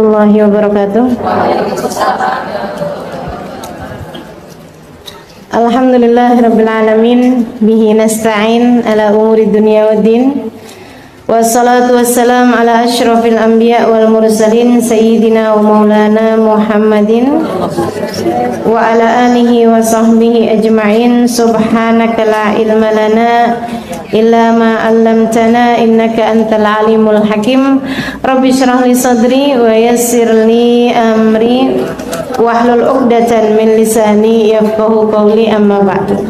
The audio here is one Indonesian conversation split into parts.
warahmatullahi wabarakatuh. Alhamdulillahirabbil alamin, bihi nasta'in ala umuri dunya waddin. Wassalatu wassalam ala asyrafil anbiya wal mursalin sayyidina wa maulana Muhammadin wa ala alihi wa sahbihi ajma'in. Subhanaka la ilma lana illa ma 'allamtana innaka antal alimul hakim. Rabbi shrah li sadri wa yassir li amri wahlul 'uqdatan min lisani yafqahu qawli, amma ba'du.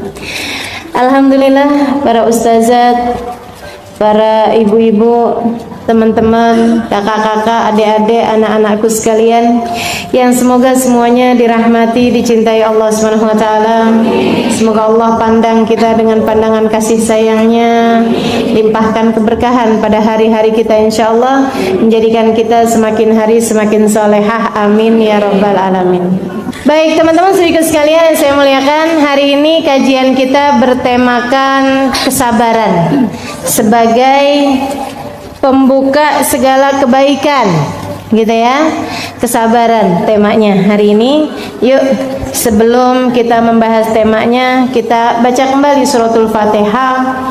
Alhamdulillah, para ustazat, para ibu-ibu, teman-teman, kakak-kakak, adik-adik, anak-anakku sekalian, yang semoga semuanya dirahmati, dicintai Allah Subhanahu wa taala. Semoga Allah pandang kita dengan pandangan kasih sayangnya, limpahkan keberkahan pada hari-hari kita insyaallah, menjadikan kita semakin hari semakin salehah, amin ya rabbal alamin. Baik teman-teman sedikit sekalian yang saya muliakan, hari ini kajian kita bertemakan kesabaran sebagai pembuka segala kebaikan, gitu ya. Kesabaran temanya hari ini. Yuk, sebelum kita membahas temanya, kita baca kembali suratul Fatihah.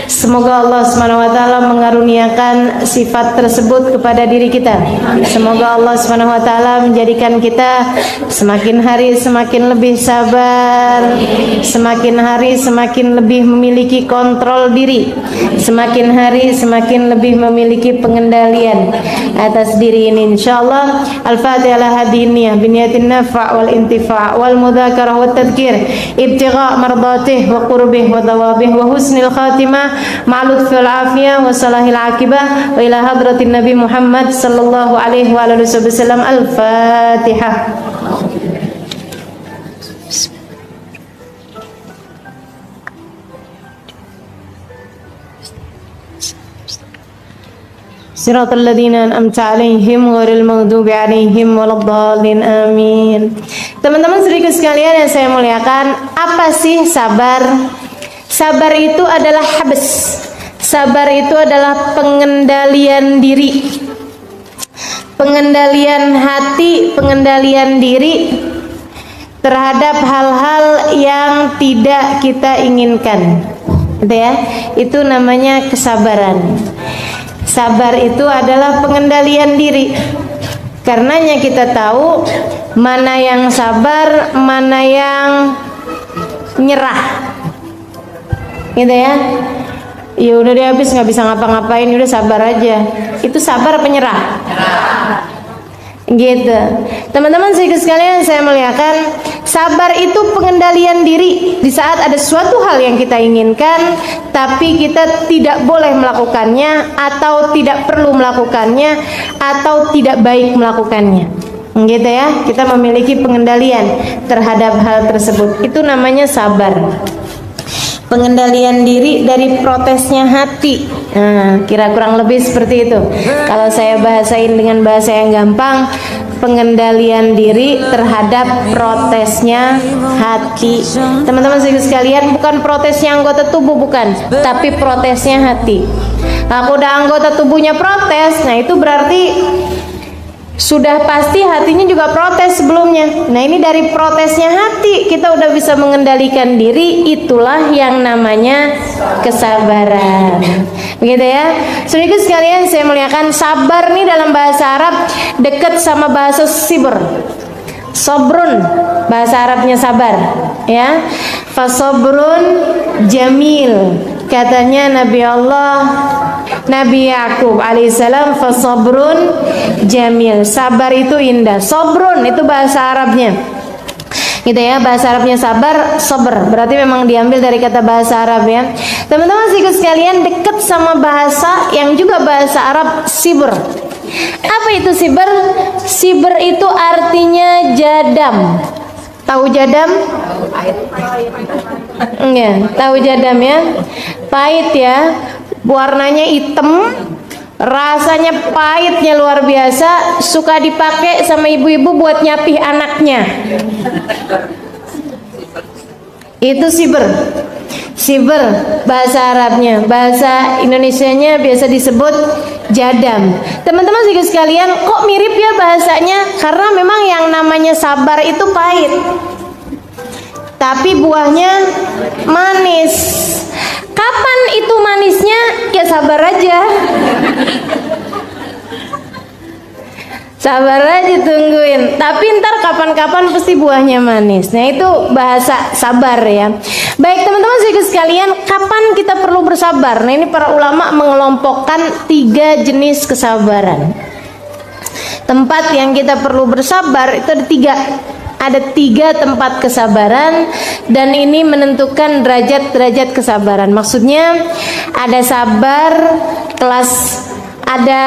Semoga Allah Subhanahu wa taala mengaruniakan sifat tersebut kepada diri kita. Semoga Allah Subhanahu wa taala menjadikan kita semakin hari semakin lebih sabar, semakin hari semakin lebih memiliki kontrol diri, semakin hari semakin lebih memiliki pengendalian atas diri ini insyaallah. Al-Fatihah hadiniyah biniyatin nafa' wal intifa' wal mudzakarah wat tadhkir ibtigha' mardatih wa qurbih wa thawabih wa husnil khatimah ma'lud fil afiyah wa salahil akibah wa ila hadratin Nabi Muhammad sallallahu alaihi wa alihi wasallam. Al-Fatihah. Siratal ladzina an'amta 'alaihim ghairil maghdubi 'alaihim waladdallin, amin. Teman-teman sedikit sekalian yang saya muliakan, apa sih sabar? Sabar itu adalah habs. Sabar itu adalah pengendalian diri, pengendalian hati, pengendalian diri terhadap hal-hal yang tidak kita inginkan, gitu ya. Itu namanya kesabaran. Sabar itu adalah pengendalian diri. Karenanya kita tahu mana yang sabar, mana yang nyerah, gitu ya. Ya udah deh, habis nggak bisa ngapa-ngapain, udah sabar aja. Itu sabar apa nyerah? Gitu. Teman-teman sekalian saya muliakan, sabar itu pengendalian diri di saat ada suatu hal yang kita inginkan tapi kita tidak boleh melakukannya, atau tidak perlu melakukannya, atau tidak baik melakukannya, gitu ya. Kita memiliki pengendalian terhadap hal tersebut, itu namanya sabar. Pengendalian diri dari protesnya hati. Nah, kira kurang lebih seperti itu. Kalau saya bahasain dengan bahasa yang gampang, pengendalian diri terhadap protesnya hati. Teman-teman sekalian, bukan protesnya anggota tubuh, bukan, tapi protesnya hati. Aku udah anggota tubuhnya protes, nah itu berarti sudah pasti hatinya juga protes sebelumnya. Nah ini dari protesnya hati kita udah bisa mengendalikan diri. Itulah yang namanya kesabaran, begitu ya. Sedikit sekalian saya muliakan, sabar nih dalam bahasa Arab dekat sama bahasa sibr. Sobrun, bahasa Arabnya sabar, ya. Fasobrun jamil, katanya Nabi Allah Nabi Yakub alaihissalam, fasobrun jamil, sabar itu indah. Sobrun itu bahasa Arabnya, gitu ya. Bahasa Arabnya sabar, sabr, berarti memang diambil dari kata bahasa Arab ya. Teman-teman sekalian, dekat sama bahasa yang juga bahasa Arab, sibr. Apa itu sibr? Sibr itu artinya jadam. Tahu jadam? Ya, tahu jadam ya. Pahit ya. Warnanya hitam, rasanya pahitnya luar biasa, suka dipakai sama ibu-ibu buat nyapih anaknya. Itu sibr. Sibr bahasa Arabnya, bahasa Indonesianya biasa disebut jadam. Teman-teman sekalian, kok mirip ya bahasa enggaknya? Karena memang yang namanya sabar itu pahit, tapi buahnya manis. Kapan itu manisnya? Ya sabar aja. Sabar aja, tungguin. Tapi ntar kapan-kapan pasti buahnya manis. Nah itu bahasa sabar ya. Baik teman-teman sekalian, kapan kita perlu bersabar? Nah ini para ulama mengelompokkan 3 jenis kesabaran. Tempat yang kita perlu bersabar itu ada 3. Ada 3 tempat kesabaran, dan ini menentukan derajat-derajat kesabaran. Maksudnya ada sabar kelas, ada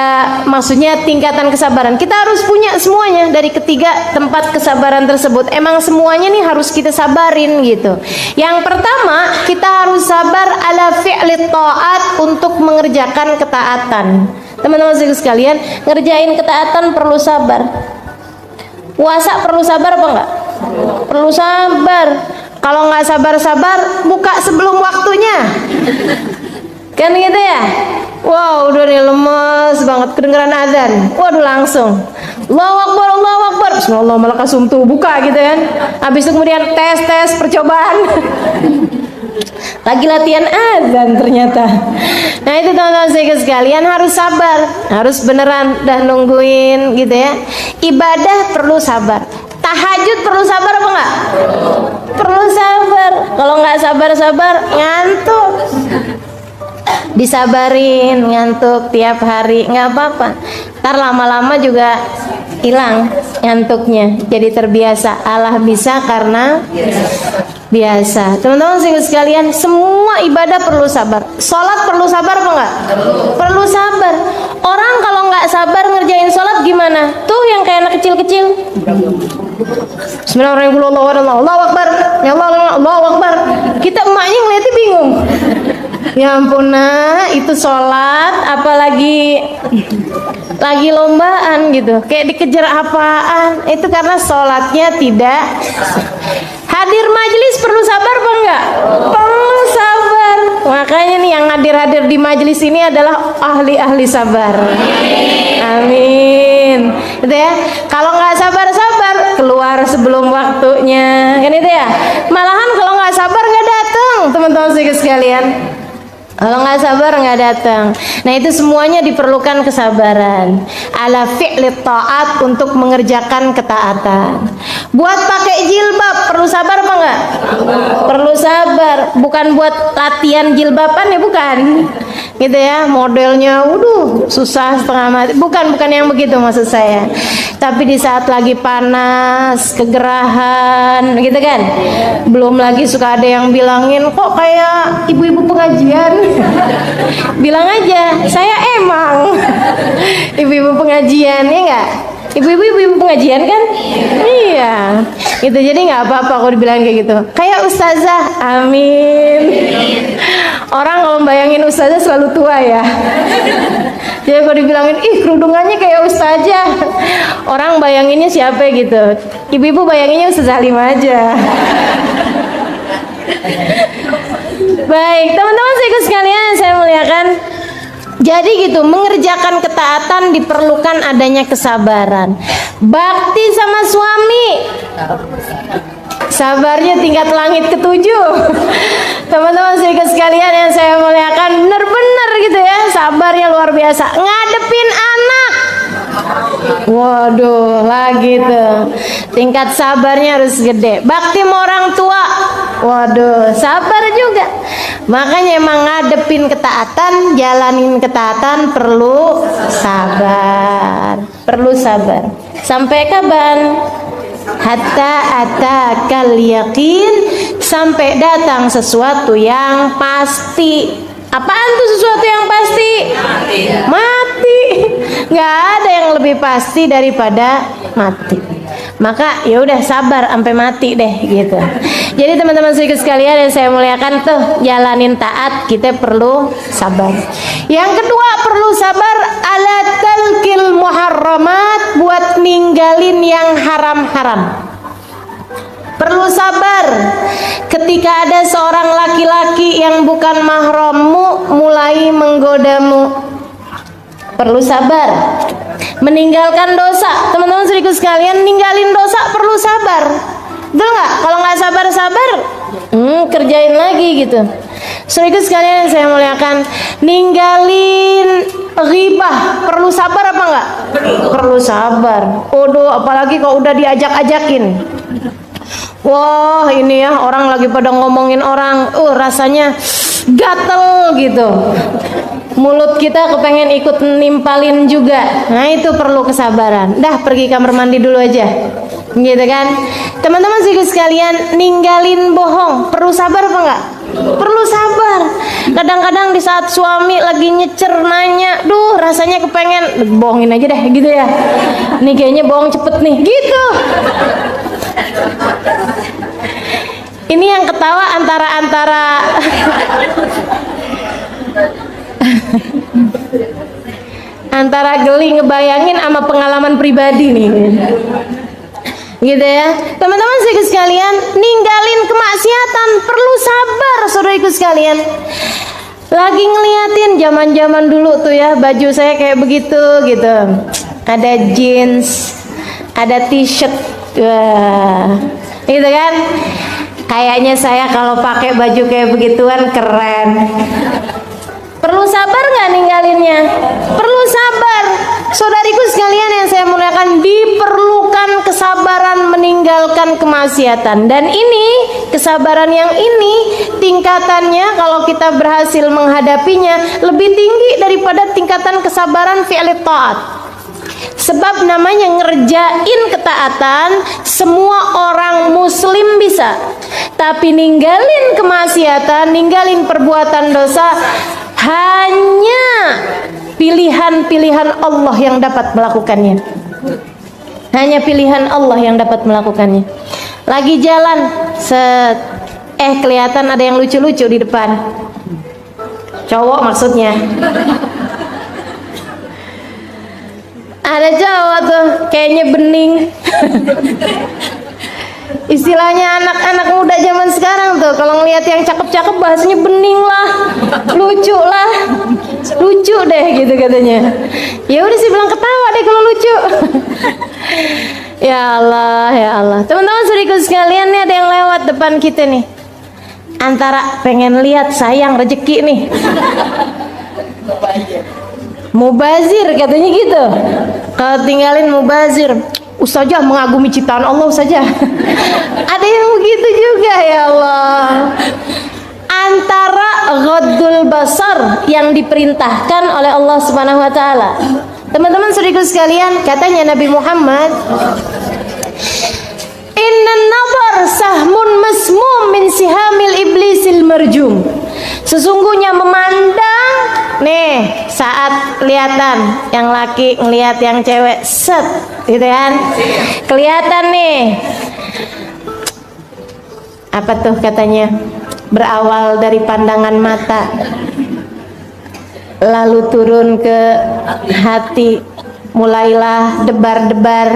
maksudnya tingkatan kesabaran. Kita harus punya semuanya dari ketiga tempat kesabaran tersebut. Emang semuanya nih harus kita sabarin gitu. Yang pertama, kita harus sabar ala fi'li ta'at, untuk mengerjakan ketaatan. Teman-teman sekalian, ngerjain ketaatan perlu sabar. Puasa perlu sabar apa enggak? Perlu sabar. Kalau nggak sabar-sabar, buka sebelum waktunya. Kan gitu ya? Wow, udah nih lemes banget, kedengeran azan. Waduh, langsung Allahu Akbar, Allahu Akbar, Bismillah, malah kasumtu buka gitu kan. Habis itu kemudian tes percobaan. Lagi latihan azan ternyata. Nah itu teman-teman sekalian, harus sabar, harus beneran dah nungguin gitu ya. Ibadah perlu sabar. Tahajud perlu sabar apa enggak? Perlu sabar. Kalau nggak sabar-sabar ngantuk. Disabarin ngantuk tiap hari nggak apa-apa. Ntar lama-lama juga hilang ngantuknya, jadi terbiasa. Allah bisa karena biasa. Teman-teman sekalian, semua ibadah perlu sabar. Sholat perlu sabar apa enggak? Perlu sabar. Orang kalau nggak sabar ngerjain sholat gimana? Tuh yang kayak anak kecil-kecil. Bismillahirrahmanirrahim, Allahu Akbar, ya Allah, Allahu Akbar. Kita emaknya ngeliatnya bingung. Ya ampun, nah itu sholat apalagi lagi lombaan gitu, kayak dikejar apaan. Itu karena sholatnya tidak. Hadir majelis perlu sabar apa enggak? Perlu sabar. Makanya nih yang hadir-hadir di majelis ini adalah ahli-ahli sabar. Amin. Gitu ya. Kalau nggak sabar-sabar keluar sebelum waktunya, kan itu ya. Malahan kalau nggak sabar nggak datang, teman-teman sekalian. Kalau nggak sabar nggak datang. Nah itu semuanya diperlukan kesabaran. Ala fi'li ta'at, untuk mengerjakan ketaatan. Buat pakai jilbab perlu sabar apa enggak? Perlu sabar. Bukan buat latihan jilbaban ya, bukan. Gitu ya, modelnya susah setengah mati. Bukan yang begitu maksud saya. Tapi di saat lagi panas, kegerahan, gitu kan. Belum lagi suka ada yang bilangin, kok kayak ibu-ibu pengajian. Bilang aja, saya emang ibu-ibu pengajian, ya enggak? Ibu-ibu pengajian kan? Iya. Gitu, jadi nggak apa-apa kalau dibilang kayak gitu. Kayak ustazah, amin. Orang kalau bayangin ustazah selalu tua ya. Jadi kalau dibilangin, ih kerudungannya kayak ustazah, orang bayanginnya siapa gitu. Ibu-ibu bayanginnya Ustazah Halimah aja. Baik, teman-teman sekalian yang saya muliakan. Jadi gitu, mengerjakan ketaatan diperlukan adanya kesabaran. Bakti sama suami, sabarnya tingkat langit ke-7. Teman-teman sekalian yang saya muliakan, benar-benar gitu ya, sabarnya luar biasa. Ngadepin anak, waduh, lagi tuh tingkat sabarnya harus gede. Bakti sama orang tua, waduh, sabar juga. Makanya emang ngadepin ketaatan, jalanin ketaatan perlu sabar. Perlu sabar. Sampai kapan? Hatta atakal yakin, sampai datang sesuatu yang pasti. Apaan tuh sesuatu yang pasti? Mati. Nggak ada yang lebih pasti daripada mati. Maka ya udah sabar sampai mati deh gitu. Jadi teman-teman sekalian yang saya muliakan, tuh jalanin taat kita perlu sabar. Yang kedua perlu sabar ala talqil muharramat, buat ninggalin yang haram-haram. Perlu sabar ketika ada seorang laki-laki yang bukan mahrammu mulai menggodamu. Perlu sabar meninggalkan dosa. Teman-teman sekalian, ninggalin dosa perlu sabar. Betul nggak? Kalau nggak sabar-sabar, kerjain lagi gitu. Saudaraku sekalian yang saya muliakan, ninggalin ghibah perlu sabar apa enggak? Perlu sabar. Waduh, apalagi kalau udah diajak-ajakin. Wah, ini ya orang lagi pada ngomongin orang, rasanya gatel gitu. Mulut kita kepengen ikut nimpalin juga. Nah, itu perlu kesabaran. Dah, pergi kamar mandi dulu aja. Gitu kan? Teman-teman sekalian, ninggalin bohong perlu sabar apa enggak? Perlu sabar. Kadang-kadang di saat suami lagi nyecer nanya, duh rasanya kepengen bohongin aja deh gitu ya. Nih kayaknya bohong cepet nih gitu. Ini yang ketawa antara antara geli ngebayangin sama pengalaman pribadi nih. Gitu ya. Teman-teman sekalian, ninggalin kemaksiatan perlu sabar, saudaraku sekalian. Lagi ngeliatin zaman-zaman dulu tuh ya, baju saya kayak begitu gitu. Ada jeans, ada t-shirt. Wah. Gitu kan? Kayaknya saya kalau pakai baju kayak begituan keren. Perlu sabar nggak ninggalinnya? Perlu sabar. Saudariku sekalian yang saya muliakan, diperlukan kesabaran meninggalkan kemaksiatan. Dan ini, kesabaran yang ini tingkatannya kalau kita berhasil menghadapinya lebih tinggi daripada tingkatan kesabaran fi'li ta'at. Sebab namanya ngerjain ketaatan semua orang muslim bisa. Tapi ninggalin kemaksiatan, ninggalin perbuatan dosa, hanya pilihan-pilihan Allah yang dapat melakukannya. Hanya pilihan Allah yang dapat melakukannya. Lagi jalan, kelihatan ada yang lucu-lucu di depan. Cowok maksudnya. Ada cowok tuh kayaknya bening. Istilahnya anak-anak muda zaman sekarang tuh kalau ngelihat yang cakep-cakep bahasanya bening lah, lucu lah, lucu deh gitu katanya. Ya udah sih bilang ketawa deh kalau lucu. Ya Allah, ya Allah. Teman-teman saudaraku sekalian, nih ada yang lewat depan kita nih. Antara pengen lihat sayang rezeki nih. Mubazir katanya gitu. Kalau tinggalin mubazir, Ustazah mengagumi ciptaan Allah saja. Ada yang begitu juga, ya Allah. Antara ghaddul basar yang diperintahkan oleh Allah Subhanahu wa taala. Teman-teman saudaraku sekalian, katanya Nabi Muhammad, "Innan nazar sahmun masmum min sihamil iblisil marjum." Sesungguhnya memandang nih, saat kelihatan yang laki ngelihat yang cewek set gitu kan, kelihatan nih apa tuh katanya, berawal dari pandangan mata lalu turun ke hati, mulailah debar-debar.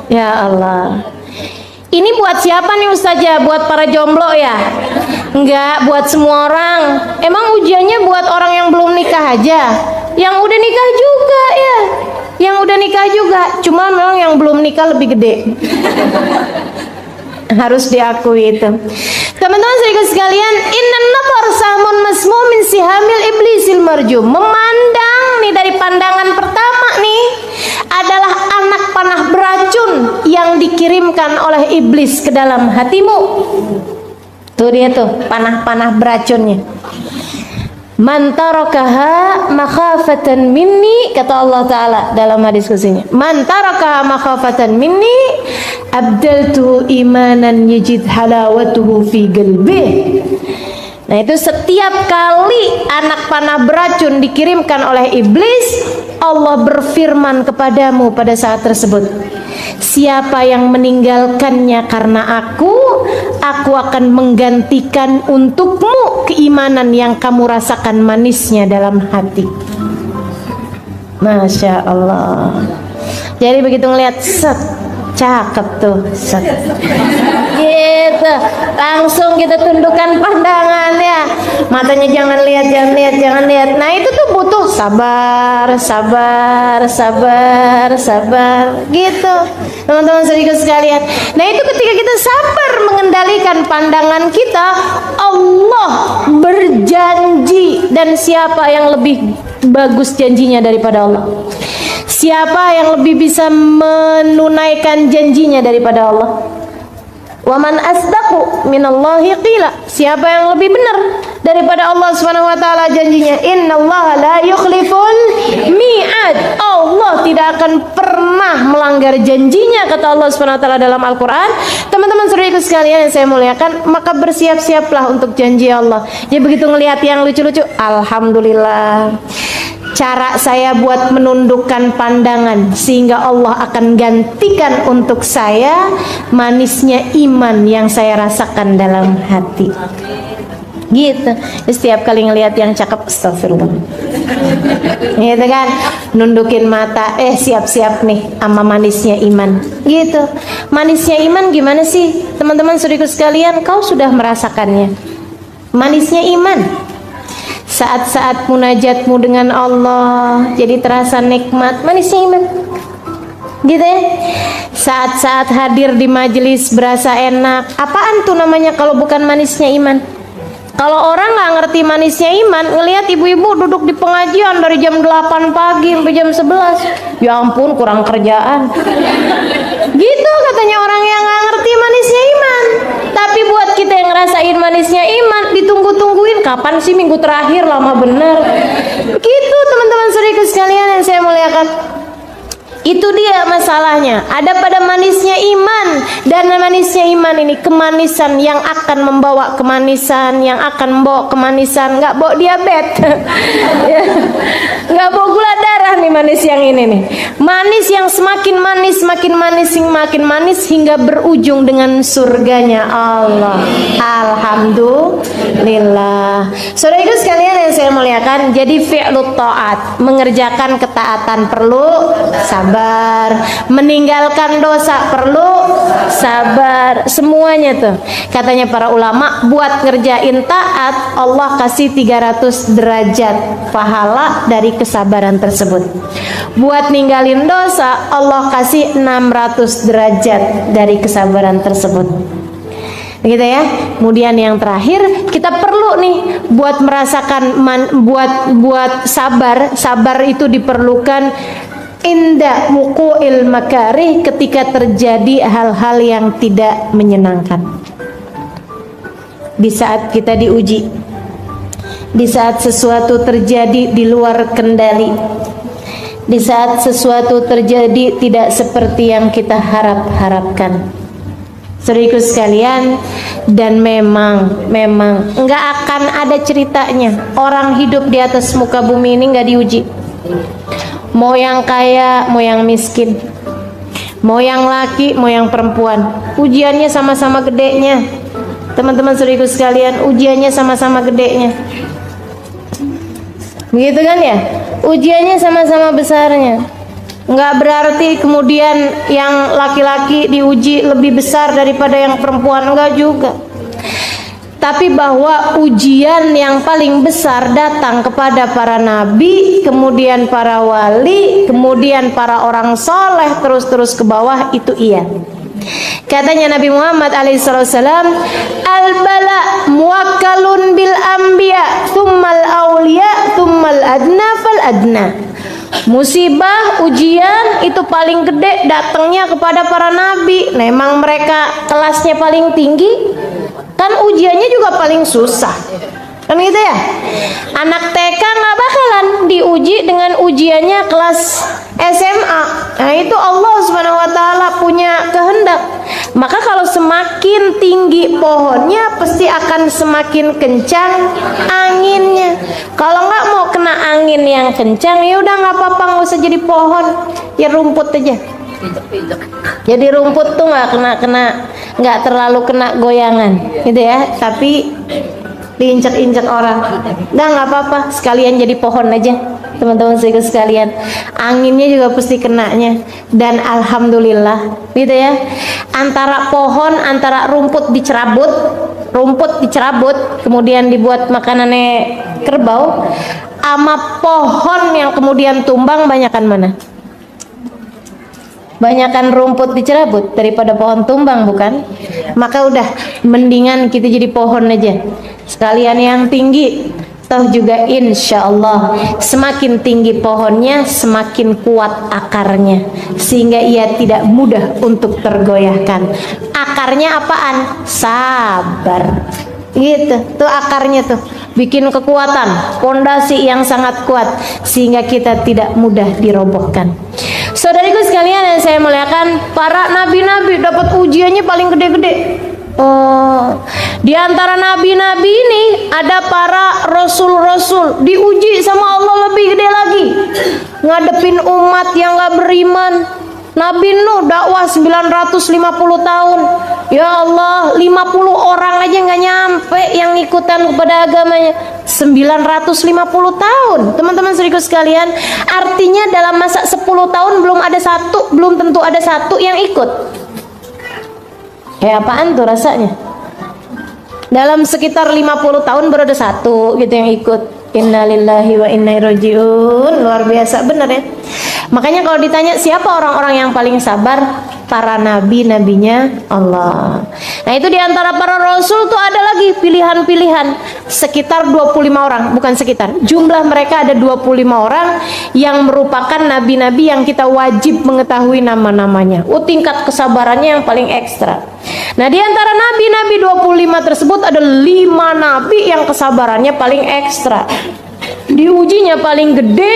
Ya Allah, ini buat siapa nih Ustazah? Buat para jomblo ya? Enggak, buat semua orang. Emang ujiannya buat orang yang belum nikah aja? Yang udah nikah juga ya? Yang udah nikah juga, cuma memang yang belum nikah lebih gede. Harus diakui itu. Teman-teman sekalian, innan nazar samun masmumin sihamil iblisil marjum. Memandang nih dari pandangan pertama nih adalah anak panah beracun yang dikirimkan oleh iblis ke dalam hatimu. Tuh dia tuh panah-panah beracunnya. Man tarakaha makhafatan minni, kata Allah Ta'ala dalam hadis qudsinya. Man tarakaha makhafatan minni abdaltu imanan yajid halawatuhu fi qalbih. Nah itu setiap kali anak panah beracun dikirimkan oleh iblis, Allah berfirman kepadamu pada saat tersebut, siapa yang meninggalkannya karena aku akan menggantikan untukmu keimanan yang kamu rasakan manisnya dalam hati. Masya Allah. Jadi begitu ngelihat set, cakep tuh set, gitu gitu. Langsung kita tundukkan pandangan ya. Matanya jangan lihat, jangan lihat, jangan lihat. Nah itu tuh butuh sabar, sabar, sabar, sabar gitu teman-teman saudaraku sekalian. Nah itu ketika kita sabar mengendalikan pandangan kita, Allah berjanji. Dan siapa yang lebih bagus janjinya daripada Allah? Siapa yang lebih bisa menunaikan janjinya daripada Allah? Wa man asdaqu minallahi qila. Siapa yang lebih benar daripada Allah Subhanahu wa taala janjinya? Innallaha la yukhliful mi'ad. Allah tidak akan pernah melanggar janjinya, kata Allah Subhanahu wa taala dalam Al-Qur'an. Teman-teman saudaraku sekalian yang saya muliakan, maka bersiap-siaplah untuk janji Allah. Jadi begitu ngelihat yang lucu-lucu, alhamdulillah. Cara saya buat menundukkan pandangan sehingga Allah akan gantikan untuk saya manisnya iman yang saya rasakan dalam hati. Gitu. Setiap kali ngelihat yang cakep, astagfirullah. Gitu kan? Nundukin mata, siap-siap nih sama manisnya iman. Gitu. Manisnya iman gimana sih? Teman-teman saudaraku sekalian, kau sudah merasakannya. Manisnya iman. Saat-saat munajatmu dengan Allah jadi terasa nikmat, manisnya iman. Gitu ya. Saat-saat hadir di majelis berasa enak. Apaan tuh namanya kalau bukan manisnya iman? Kalau orang nggak ngerti manisnya iman, ngelihat ibu-ibu duduk di pengajian dari jam 8 pagi sampai jam 11. Ya ampun, kurang kerjaan. Gitu katanya orang yang nggak ngerti manisnya iman. Tapi buat kita yang ngerasain manisnya iman, ditunggu-tungguin kapan sih minggu terakhir, lama bener. Gitu teman-teman saudaraku sekalian yang saya muliakan. Itu dia masalahnya. Ada pada manisnya iman. Dan manisnya iman ini kemanisan yang akan membawa kemanisan, yang akan membawa kemanisan, nggak bawa diabetes. Nggak bawa gula darah nih manis yang ini nih. Manis yang semakin manis, makin manis, makin manis hingga berujung dengan surganya Allah. Alhamdulillah. Saudaraku sekalian yang saya muliakan, jadi fi'lut ta'at, mengerjakan ketaatan perlu sabar, meninggalkan dosa perlu sabar, semuanya tuh. Katanya para ulama, buat ngerjain taat Allah kasih 300 derajat pahala dari kesabaran tersebut. Buat ninggalin dosa Allah kasih 600 derajat dari kesabaran tersebut. Begitu ya. Kemudian yang terakhir, kita perlu nih buat merasakan buat sabar. Sabar itu diperlukan inda wuqu'il makarih, ketika terjadi hal-hal yang tidak menyenangkan. Di saat kita diuji, di saat sesuatu terjadi di luar kendali, di saat sesuatu terjadi tidak seperti yang kita harapkan. Saudaraku sekalian, dan memang nggak akan ada ceritanya orang hidup di atas muka bumi ini nggak diuji. Mau yang kaya, mau yang miskin, mau yang laki, mau yang perempuan, ujiannya sama-sama gedenya. Teman-teman saudaraku sekalian, ujiannya sama-sama gedenya. Begitu kan ya? Ujiannya sama-sama besarnya. Nggak berarti kemudian yang laki-laki diuji lebih besar daripada yang perempuan, enggak juga. Tapi bahwa ujian yang paling besar datang kepada para nabi, kemudian para wali, kemudian para orang soleh, terus-terus ke bawah, itu iya. Katanya Nabi Muhammad alaihissalam, al-bala muwakkalun bil anbiya, thummal awliya, thummal adna fal adna. Musibah, ujian itu paling gede datangnya kepada para nabi. Nah, emang mereka kelasnya paling tinggi, kan ujiannya juga paling susah, kan gitu ya. Anak TK nggak bakalan diuji dengan ujiannya kelas SMA. Nah, itu Allah Subhanahu wa taala punya kehendak. Maka kalau semakin tinggi pohonnya, pasti akan semakin kencang anginnya. Kalau nggak mau kena angin yang kencang, ya udah nggak apa-apa, nggak usah jadi pohon, ya rumput aja. Jadi rumput tuh nggak terlalu kena goyangan, gitu ya. Tapi diinjak-injak orang, nggak apa-apa, sekalian jadi pohon aja. teman-teman sekalian. Anginnya juga pasti kenanya. Dan alhamdulillah, gitu ya. Antara pohon, antara rumput dicerabut, kemudian dibuat makanannya kerbau, ama pohon yang kemudian tumbang, banyakan mana? Banyakan rumput dicerabut daripada pohon tumbang, bukan? Maka udah mendingan kita jadi pohon aja sekalian yang tinggi. Toh juga insya Allah semakin tinggi pohonnya semakin kuat akarnya, sehingga ia tidak mudah untuk tergoyahkan. Akarnya apaan? Sabar. Gitu tuh akarnya tuh, bikin kekuatan, pondasi yang sangat kuat, sehingga kita tidak mudah dirobohkan. Saudariku sekalian yang saya muliakan, para nabi-nabi dapat ujiannya paling gede-gede. Di antara nabi-nabi ini ada para rasul-rasul diuji sama Allah lebih gede lagi, ngadepin umat yang gak beriman. Nabi Nuh dakwah 950 tahun. Ya Allah, 50 orang aja nggak nyampe yang ikutan kepada agamanya. 950 tahun. Teman-teman saudaraku sekalian, artinya dalam masa 10 tahun belum tentu ada satu yang ikut. Kayak apaan tuh rasanya? Dalam sekitar 50 tahun baru ada satu gitu yang ikut. Innalillahi wa inna ilaihi rajiun. Luar biasa bener ya. Makanya kalau ditanya siapa orang-orang yang paling sabar, para nabi-nabinya Allah. Nah itu diantara para rasul tuh ada lagi pilihan-pilihan sekitar 25 orang, bukan sekitar, jumlah mereka ada 25 orang yang merupakan nabi-nabi yang kita wajib mengetahui nama-namanya. Tingkat kesabarannya yang paling ekstra. Nah diantara nabi-nabi 25 tersebut ada 5 nabi yang kesabarannya paling ekstra, diujinya paling gede,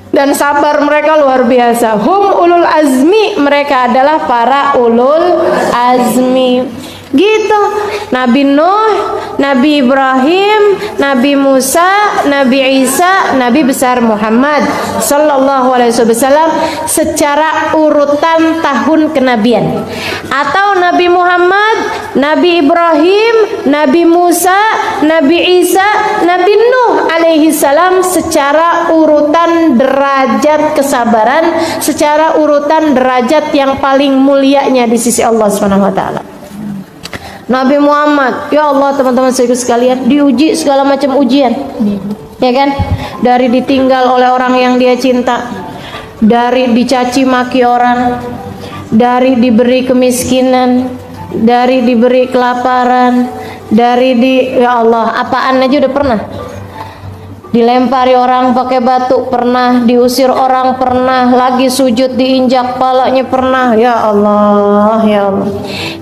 dan sabar mereka luar biasa. Hum ulul azmi, mereka adalah para ulul azmi. Gitu. Nabi Nuh, Nabi Ibrahim, Nabi Musa, Nabi Isa, Nabi besar Muhammad sallallahu alaihi wasallam secara urutan tahun kenabian. Atau Nabi Muhammad, Nabi Ibrahim, Nabi Musa, Nabi Isa, Nabi Nuh alaihi salam secara urutan derajat kesabaran, secara urutan derajat yang paling mulianya di sisi Allah Subhanahu wa taala. Nabi Muhammad, ya Allah teman-teman sekalian, diuji segala macam ujian, ya kan? Dari ditinggal oleh orang yang dia cinta, dari dicaci maki orang, dari diberi kemiskinan, dari diberi kelaparan, ya Allah, apaan aja udah pernah. Dilempari orang pakai batu pernah, diusir orang pernah, lagi sujud diinjak palanya pernah. Ya Allah, ya Allah.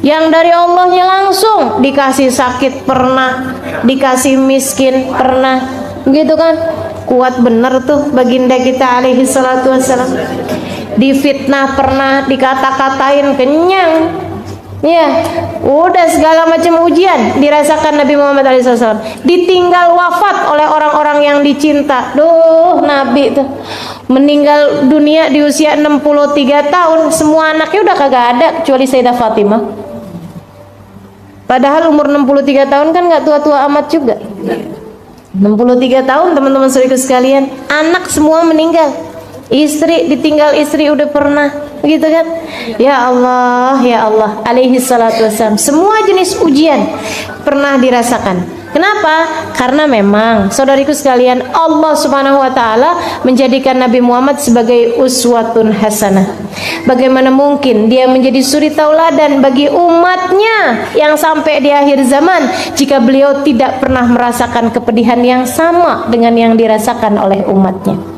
Yang dari Allahnya langsung dikasih sakit pernah, dikasih miskin pernah, gitu kan? Kuat bener tuh baginda kita alaihi salatu wassalam. Difitnah pernah, dikata-katain kenyang. Ya, udah segala macam ujian dirasakan Nabi Muhammad SAW. Ditinggal wafat oleh orang-orang yang dicinta. Duh, Nabi tuh meninggal dunia di usia 63 tahun. Semua anaknya udah kagak ada kecuali Sayyidah Fatimah. Padahal umur 63 tahun kan gak tua-tua amat juga. 63 tahun teman-teman saudaraku sekalian, anak semua meninggal. Istri ditinggal istri udah pernah, gitu kan? Ya Allah, ya Allah, alaihi salatu wassalam. Semua jenis ujian pernah dirasakan. Kenapa? Karena memang saudariku sekalian, Allah Subhanahu wa taala menjadikan Nabi Muhammad sebagai uswatun hasanah. Bagaimana mungkin dia menjadi suri tauladan bagi umatnya yang sampai di akhir zaman jika beliau tidak pernah merasakan kepedihan yang sama dengan yang dirasakan oleh umatnya.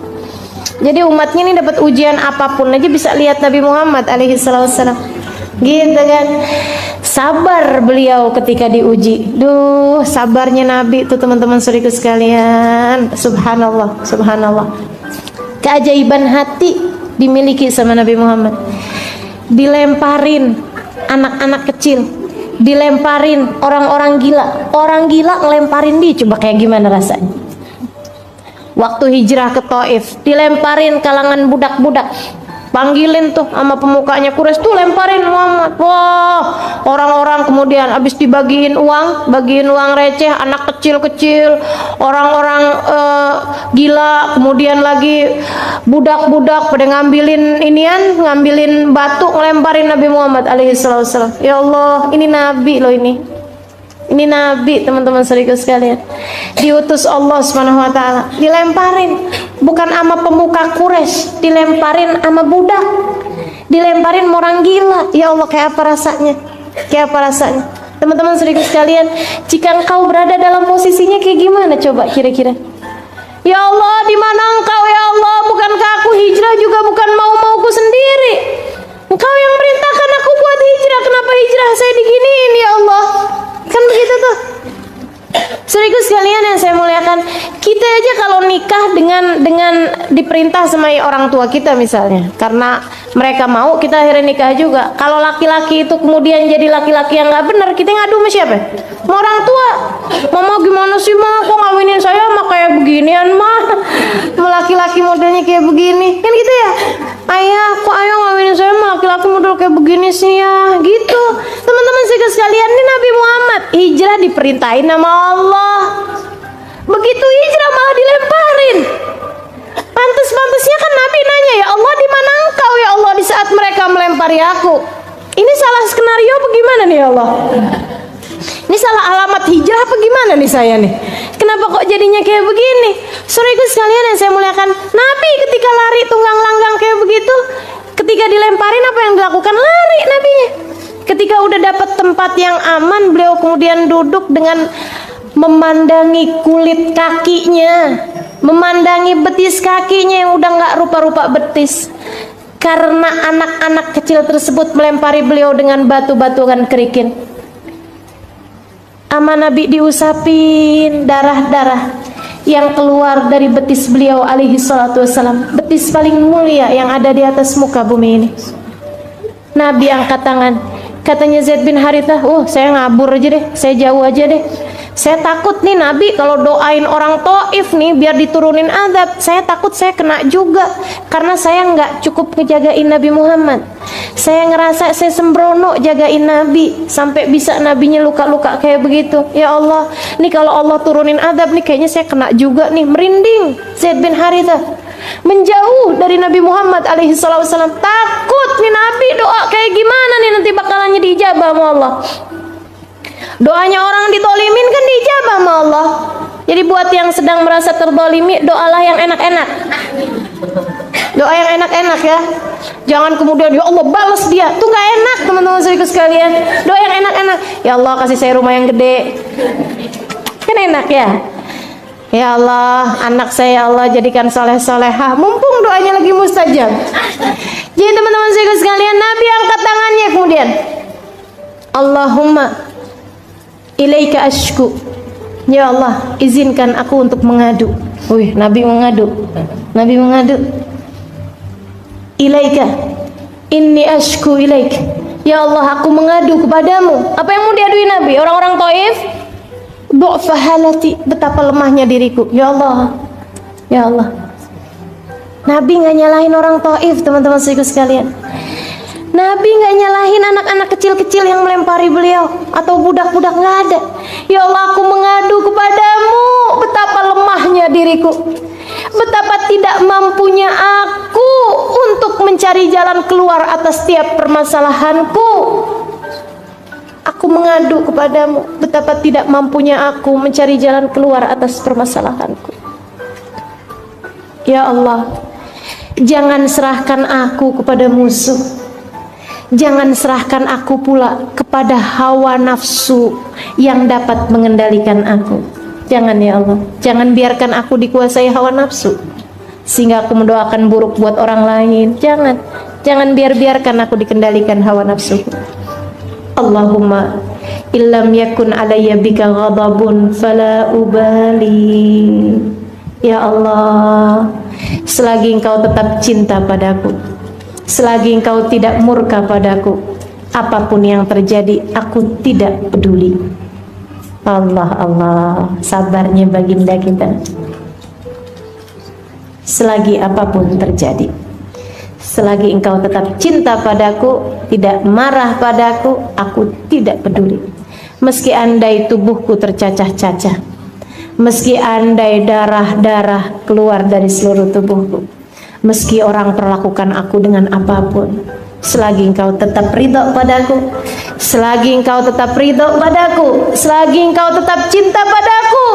Jadi umatnya ini dapat ujian apapun aja bisa lihat Nabi Muhammad alaihi wasallam. Gitu kan? Sabar beliau ketika diuji. Duh, sabarnya Nabi itu teman-teman saudaraku sekalian. Subhanallah, subhanallah. Keajaiban hati dimiliki sama Nabi Muhammad. Dilemparin anak-anak kecil, dilemparin orang-orang gila. Orang gila ngelemparin dia, coba kayak gimana rasanya? Waktu hijrah ke Taif, dilemparin kalangan budak-budak. panggilin tuh sama pemukanya Quraisy tuh, lemparin Muhammad. Wah, orang-orang kemudian habis dibagiin uang, bagiin uang receh, anak kecil-kecil, orang-orang gila, kemudian lagi budak-budak pada ngambilin inian, ngambilin batu, ngelemparin Nabi Muhammad alaihi wasallam. Ya Allah, ini nabi loh ini. Ini nabi, teman-teman saudara sekalian. Diutus Allah Subhanahu wa taala, dilemparin bukan sama pemuka Quraisy, dilemparin sama budak. Dilemparin orang gila. Ya Allah, kayak apa rasanya? Kayak apa rasanya? Teman-teman saudara sekalian, jika engkau berada dalam posisinya kayak gimana coba kira-kira? Ya Allah, di mana engkau ya Allah? Bukankah aku hijrah juga bukan mau-mauku sendiri? Engkau yang merintahkan aku buat hijrah, kenapa hijrah saya diginiin ya Allah? Kan begitu tuh. Saudaraku sekalian yang saya muliakan, kita aja kalau nikah dengan diperintah sama orang tua kita misalnya, karena mereka mau, kita akhirnya nikah juga. Kalau laki-laki itu kemudian jadi laki-laki yang nggak benar, kita ngadu sama siapa? Sama orang tua. Mama gimana sih mah, kok ngawinin saya mah kayak beginian mah? Laki-laki modelnya kayak begini, kan gitu ya? Ayah, kok ayah ngawinin saya mah laki-laki model kayak begini sih ya? Gitu. Teman-teman sekalian, ini Nabi Muhammad hijrah diperintahin sama Allah. Begitu hijrah malah dilemparin. Pantes-pantesnya kan Nabi nanya, ya Allah di mana engkau ya Allah di saat mereka melempari aku? Ini salah skenario apa gimana nih ya Allah? Ini salah alamat hijrah apa gimana nih saya nih? Kenapa kok jadinya kayak begini? Saudaraku sekalian yang saya muliakan, Nabi ketika lari tunggang langgang kayak begitu, ketika dilemparin apa yang dilakukan? Lari Nabinya. Ketika udah dapat tempat yang aman, beliau kemudian duduk dengan memandangi kulit kakinya, memandangi betis kakinya yang udah nggak rupa-rupa betis, karena anak-anak kecil tersebut melempari beliau dengan batu-batuan kerikil. Ama Nabi diusapin darah-darah yang keluar dari betis beliau alaihi salatu wassalam, betis paling mulia yang ada di atas muka bumi ini. Nabi angkat tangan, katanya Zaid bin Harithah, saya ngabur aja deh, saya jauh aja deh. Saya takut nih Nabi kalau doain orang Taif nih biar diturunin azab, saya takut saya kena juga, karena saya nggak cukup ngejagain Nabi Muhammad. Saya ngerasa saya sembrono jagain Nabi sampai bisa Nabinya luka-luka kayak begitu. Ya Allah, nih kalau Allah turunin azab nih kayaknya saya kena juga nih. Merinding Zaid bin Harithah, menjauh dari Nabi Muhammad alaihi wasallam. Takut nih Nabi doa kayak gimana nih nanti bakalannya diijabah sama Allah. Doanya orang ditolimin kan diijabah sama Allah. Jadi buat yang sedang merasa terdolimi, doalah yang enak-enak. Doa yang enak-enak ya. Jangan kemudian ya Allah balas dia, tuh gak enak teman-teman saudaraku sekalian. Doa yang enak-enak, ya Allah kasih saya rumah yang gede, kan enak ya. Ya Allah anak saya ya Allah jadikan soleh-solehah, mumpung doanya lagi mustajab. Jadi teman-teman saudaraku sekalian, Nabi angkat tangannya kemudian, Allahumma ilaika ashku, ya Allah izinkan aku untuk mengadu. Wih, Nabi mengadu. Nabi mengadu. Ilaika inni ashku ilaik, ya Allah aku mengadu kepadamu. Apa yang mau diadui Nabi? Orang-orang Taif, du'fa halati, betapa lemahnya diriku. Ya Allah, ya Allah. Nabi nggak nyalahin orang Taif, teman-teman sekalian. Nabi nggak nyalahin anak-anak kecil-kecil yang melempari beliau atau budak-budak, nggak ada. Ya Allah aku mengadu kepadamu, betapa lemahnya diriku, betapa tidak mampunya aku untuk mencari jalan keluar atas setiap permasalahanku. Aku mengadu kepadamu, betapa tidak mampunya aku mencari jalan keluar atas permasalahanku. Ya Allah, jangan serahkan aku kepada musuh. Jangan serahkan aku pula kepada hawa nafsu yang dapat mengendalikan aku. Jangan ya Allah, jangan biarkan aku dikuasai hawa nafsu sehingga aku mendoakan buruk buat orang lain. Jangan biarkan aku dikendalikan hawa nafsu. Allahumma illam yakun alayya bika ghadabun fala ubali. Ya Allah, selagi engkau tetap cinta padaku, selagi engkau tidak murka padaku, apapun yang terjadi aku tidak peduli. Allah, sabarnya baginda kita. Selagi apapun terjadi, Selagi engkau tetap cinta padaku, tidak marah padaku, aku tidak peduli. Meski andai tubuhku tercacah-cacah, meski andai darah-darah keluar dari seluruh tubuhku, meski orang perlakukan aku dengan apapun, selagi engkau tetap ridho padaku, selagi engkau tetap ridho padaku, selagi engkau tetap cinta padaku,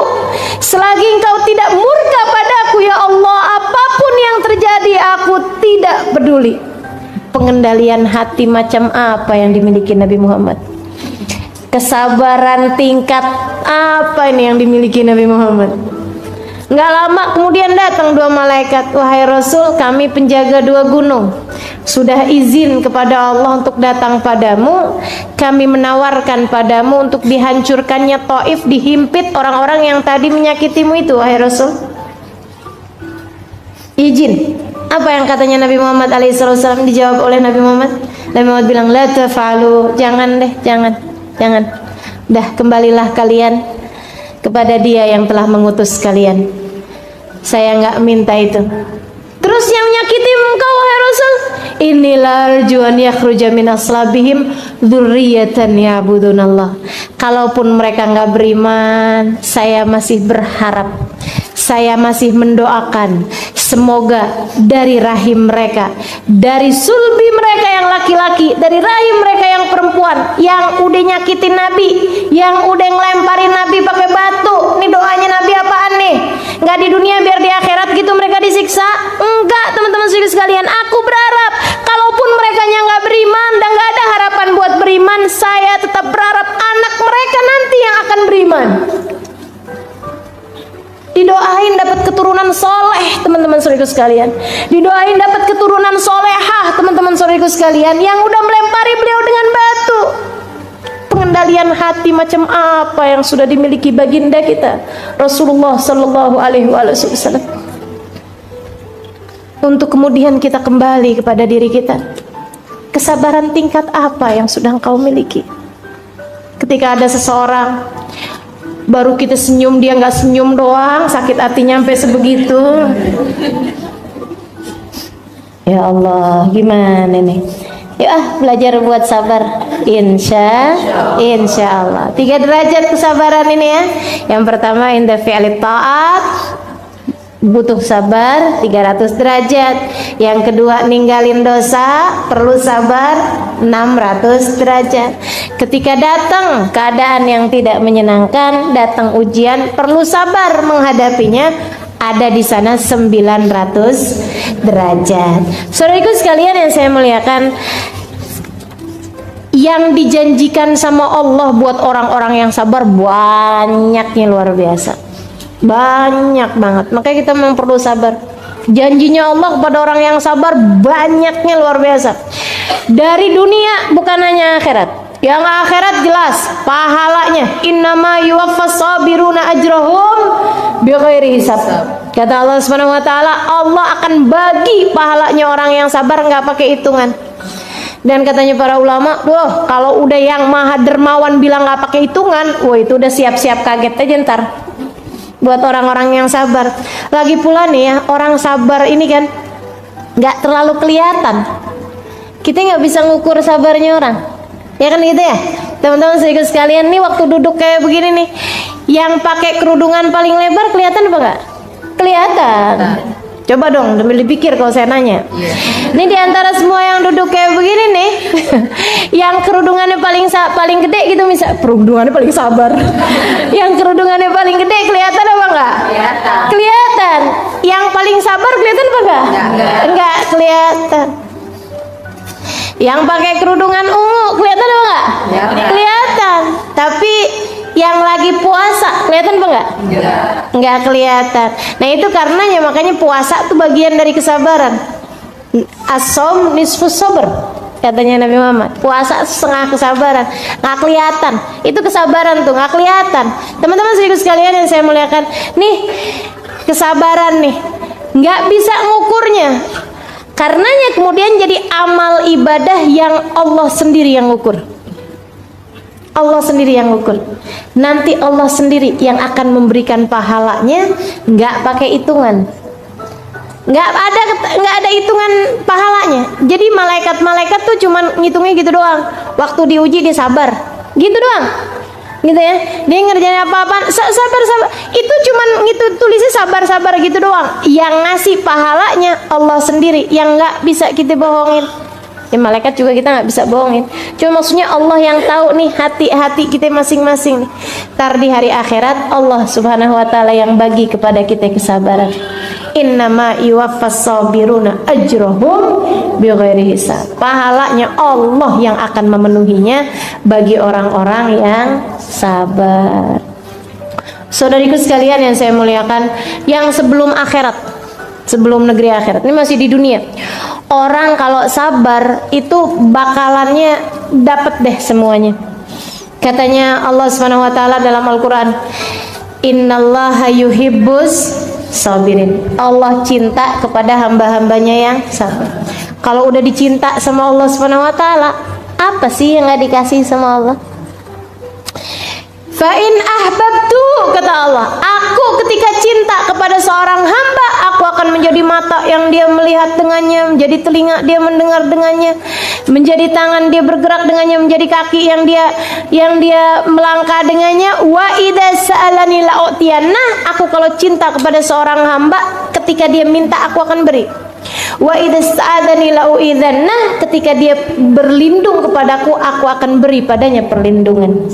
selagi engkau tidak murka padaku, ya Allah, apapun yang terjadi aku tidak peduli. Pengendalian hati macam apa yang dimiliki Nabi Muhammad? Kesabaran tingkat apa ini yang dimiliki Nabi Muhammad? Nggak lama kemudian datang dua malaikat. Wahai Rasul, kami penjaga dua gunung, sudah izin kepada Allah untuk datang padamu. Kami menawarkan padamu untuk dihancurkannya Taif, dihimpit orang-orang yang tadi menyakitimu itu, wahai Rasul. Izin. Apa yang katanya Nabi Muhammad alaihissalam? Dijawab oleh Nabi Muhammad. Nabi Muhammad bilang, la taf'alu, jangan deh, jangan. Dah, kembalilah kalian kepada Dia yang telah mengutus kalian. Saya nggak minta itu. Terus yang menyakiti engkau, wahai Rasul, inilah arjuan yakhruja min aslabihim dzurriyyatan ya'budunallah. Kalaupun mereka nggak beriman, saya masih berharap, saya masih mendoakan, semoga dari rahim mereka, dari sulbi mereka yang laki-laki, dari rahim mereka yang perempuan, yang udah nyakitin Nabi, yang udah ngelemparin Nabi pakai batu. Ini doanya Nabi apaan nih? Nggak di dunia biar di akhirat gitu mereka disiksa? Enggak, teman-teman sekalian. Aku berharap kalaupun mereka nggak beriman dan nggak ada harapan buat beriman, saya tetap berharap anak mereka nanti yang akan beriman. Didoain dapat keturunan soleh, teman-teman saudaraku sekalian. Didoain dapat keturunan solehah, teman-teman saudaraku sekalian, yang udah melempari beliau dengan batu. Pengendalian hati macam apa yang sudah dimiliki baginda kita Rasulullah Sallallahu Alaihi Wasallam. Untuk kemudian kita kembali kepada diri kita. Kesabaran tingkat apa yang sudah engkau miliki? Ketika ada seseorang baru kita senyum, dia nggak senyum doang, sakit hatinya sampai sebegitu. Ya Allah, gimana nih? Ya, belajar buat sabar. Insya Allah. 3 derajat kesabaran ini ya. Yang pertama, inda fi'li ta'at, butuh sabar 300 derajat. Yang kedua, ninggalin dosa, perlu sabar 600 derajat. Ketika datang keadaan yang tidak menyenangkan, datang ujian, perlu sabar menghadapinya, ada di sana 900 derajat. Saudaraku sekalian yang saya muliakan, yang dijanjikan sama Allah buat orang-orang yang sabar banyaknya, luar biasa, banyak banget. Makanya kita memang perlu sabar. Janjinya Allah kepada orang yang sabar banyaknya, luar biasa. Dari dunia, bukan hanya akhirat. Yang akhirat jelas pahalanya, innama yuwaffas sabiruna ajrahum bighairi hisab. Kata Allah Subhanahu wa taala, Allah akan bagi pahalanya orang yang sabar nggak pakai hitungan. Dan katanya para ulama, wah, kalau udah yang maha dermawan bilang nggak pakai hitungan, wah itu udah siap-siap kaget aja ntar buat orang-orang yang sabar. Lagi pula nih ya, orang sabar ini kan nggak terlalu kelihatan. Kita nggak bisa ngukur sabarnya orang, ya kan gitu ya, teman-teman sedikit sekalian. Nih waktu duduk kayak begini nih, yang pakai kerudungan paling lebar kelihatan apa nggak? Kelihatan. Coba dong, demi dipikir kalau saya nanya. Ini diantara semua yang duduk kayak begini nih, yang kerudungannya paling gede gitu, misal kerudungannya paling sabar. Yang kerudungannya paling gede kelihatan apa enggak? Kelihatan. Yang paling sabar kelihatan apa enggak? Enggak kelihatan. Yang pakai kerudungan ungu kelihatan apa enggak? Kelihatan. Tapi yang lagi puasa kelihatan apa enggak? Enggak kelihatan. Nah itu karenanya, makanya puasa itu bagian dari kesabaran. As-shaum nisfus sabr, katanya Nabi Muhammad. Puasa setengah kesabaran. Nggak kelihatan. Itu kesabaran tuh, nggak kelihatan. Teman-teman sedikit sekalian yang saya muliakan, nih kesabaran nih nggak bisa ngukurnya. Karenanya kemudian jadi amal ibadah yang Allah sendiri yang ngukur. Allah sendiri yang ngukur. Nanti Allah sendiri yang akan memberikan pahalanya, nggak pakai hitungan. Nggak ada hitungan pahalanya. Jadi malaikat-malaikat tuh cuman ngitungnya gitu doang. Waktu diuji dia sabar, gitu doang. Gitu ya. Dia ngerjain apa-apa sabar. Itu cuman gitu tulisnya sabar gitu doang. Yang ngasih pahalanya Allah sendiri, yang nggak bisa kita bohongin. Ya malaikat juga kita nggak bisa bohongin. Cuma maksudnya Allah yang tahu nih hati-hati kita masing-masing nih. Ntar di hari akhirat Allah Subhanahu wa taala yang bagi kepada kita kesabaran. Innama yuwaffas sabiruna ajrahum bighairi hisab. Pahalanya Allah yang akan memenuhinya bagi orang-orang yang sabar. Saudariku sekalian yang saya muliakan, yang sebelum akhirat, sebelum negeri akhirat, ini masih di dunia. Orang kalau sabar itu bakalannya dapat deh semuanya. Katanya Allah Subhanahu wa taala dalam Al-Qur'an, "Innallaha yuhibbus sabirin." Allah cinta kepada hamba-hambanya yang sabar. Kalau udah dicinta sama Allah Subhanahu wa taala, apa sih yang enggak dikasih sama Allah? Fa in ahbabtu, kata Allah, aku ketika cinta kepada seorang hamba, aku akan menjadi mata yang dia melihat dengannya, menjadi telinga dia mendengar dengannya, menjadi tangan dia bergerak dengannya, menjadi kaki yang dia melangkah dengannya. Wa idza sa'alani la'utiyanna, aku kalau cinta kepada seorang hamba, ketika dia minta aku akan beri. Wa idza sta'adani la'uidzanna, ketika dia berlindung kepadaku, aku akan beri padanya perlindungan.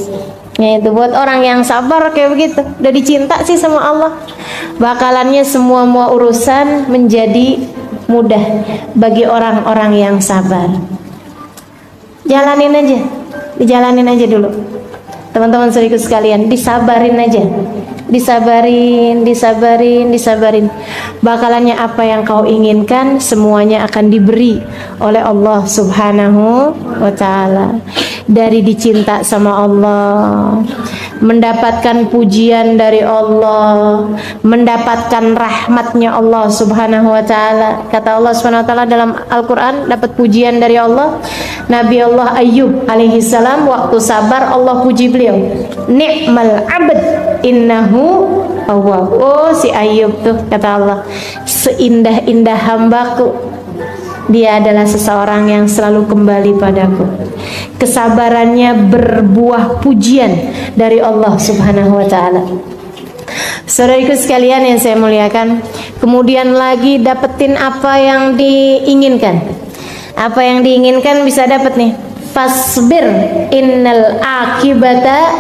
Ya, itu buat orang yang sabar kayak begitu. Udah dicinta sih sama Allah, bakalannya semua urusan menjadi mudah bagi orang-orang yang sabar. Jalanin aja, dijalanin aja dulu. Teman-teman saudaraku sekalian, disabarin aja. Disabarin. Bakalannya apa yang kau inginkan semuanya akan diberi oleh Allah Subhanahu wa taala. Dari dicinta sama Allah, mendapatkan pujian dari Allah, mendapatkan rahmatnya Allah Subhanahu wa taala. Kata Allah Subhanahu wa taala dalam Al-Qur'an, dapat pujian dari Allah. Nabi Allah Ayyub alaihi salam waktu sabar Allah puji beliau, ni'mal 'abd innahu awwab. Oh, si Ayyub tuh, kata Allah, seindah-indah hambaku, dia adalah seseorang yang selalu kembali padaku. Kesabarannya berbuah pujian dari Allah Subhanahu wa taala. Saudariku sekalian yang saya muliakan, kemudian lagi dapetin apa yang diinginkan. Apa yang diinginkan bisa dapat nih. Fasbir innal akibata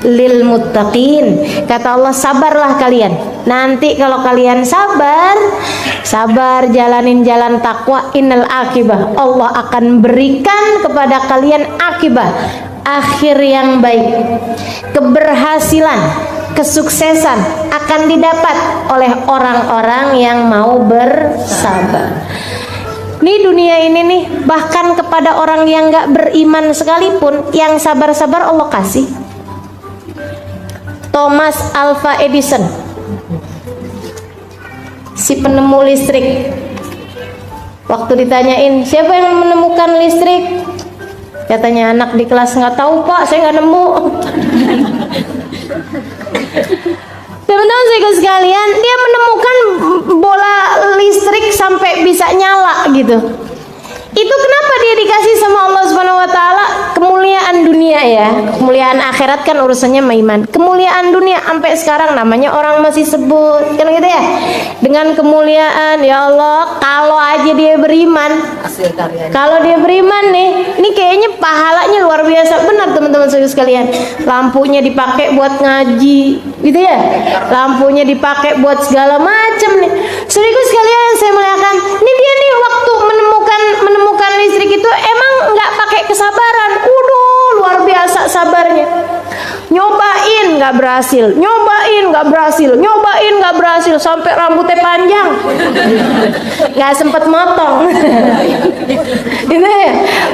lil muttaqin. Kata Allah, sabarlah kalian. Nanti kalau kalian sabar jalanin jalan takwa, innal akibah, Allah akan berikan kepada kalian akibah, akhir yang baik. Keberhasilan, kesuksesan akan didapat oleh orang-orang yang mau bersabar. Nih dunia ini nih, bahkan kepada orang yang gak beriman sekalipun, yang sabar-sabar Allah kasih. Thomas Alva Edison, si penemu listrik, waktu ditanyain siapa yang menemukan listrik, katanya anak di kelas, nggak tahu pak, saya nggak nemu. Teman-teman saya sekalian, dia menemukan bola listrik sampai bisa nyala gitu. Itu kenapa dia dikasih sama Allah Subhanahu wa taala? Kemuliaan dunia ya. Kemuliaan akhirat kan urusannya iman. Kemuliaan dunia sampai sekarang namanya orang masih sebut kan gitu ya. Dengan kemuliaan, ya Allah, kalau aja dia beriman, kalau dia beriman nih, ini kayaknya pahalanya luar biasa. Benar teman-teman sekalian. Lampunya dipakai buat ngaji, gitu ya. Lampunya dipakai buat segala macam nih. Saudaraku sekalian, saya muliakan. Ini dia nih waktu menemukan listrik itu emang nggak pakai kesabaran. Luar biasa sabarnya. Nyobain nggak berhasil, nyobain nggak berhasil, sampai rambutnya panjang, nggak sempet motong. Ini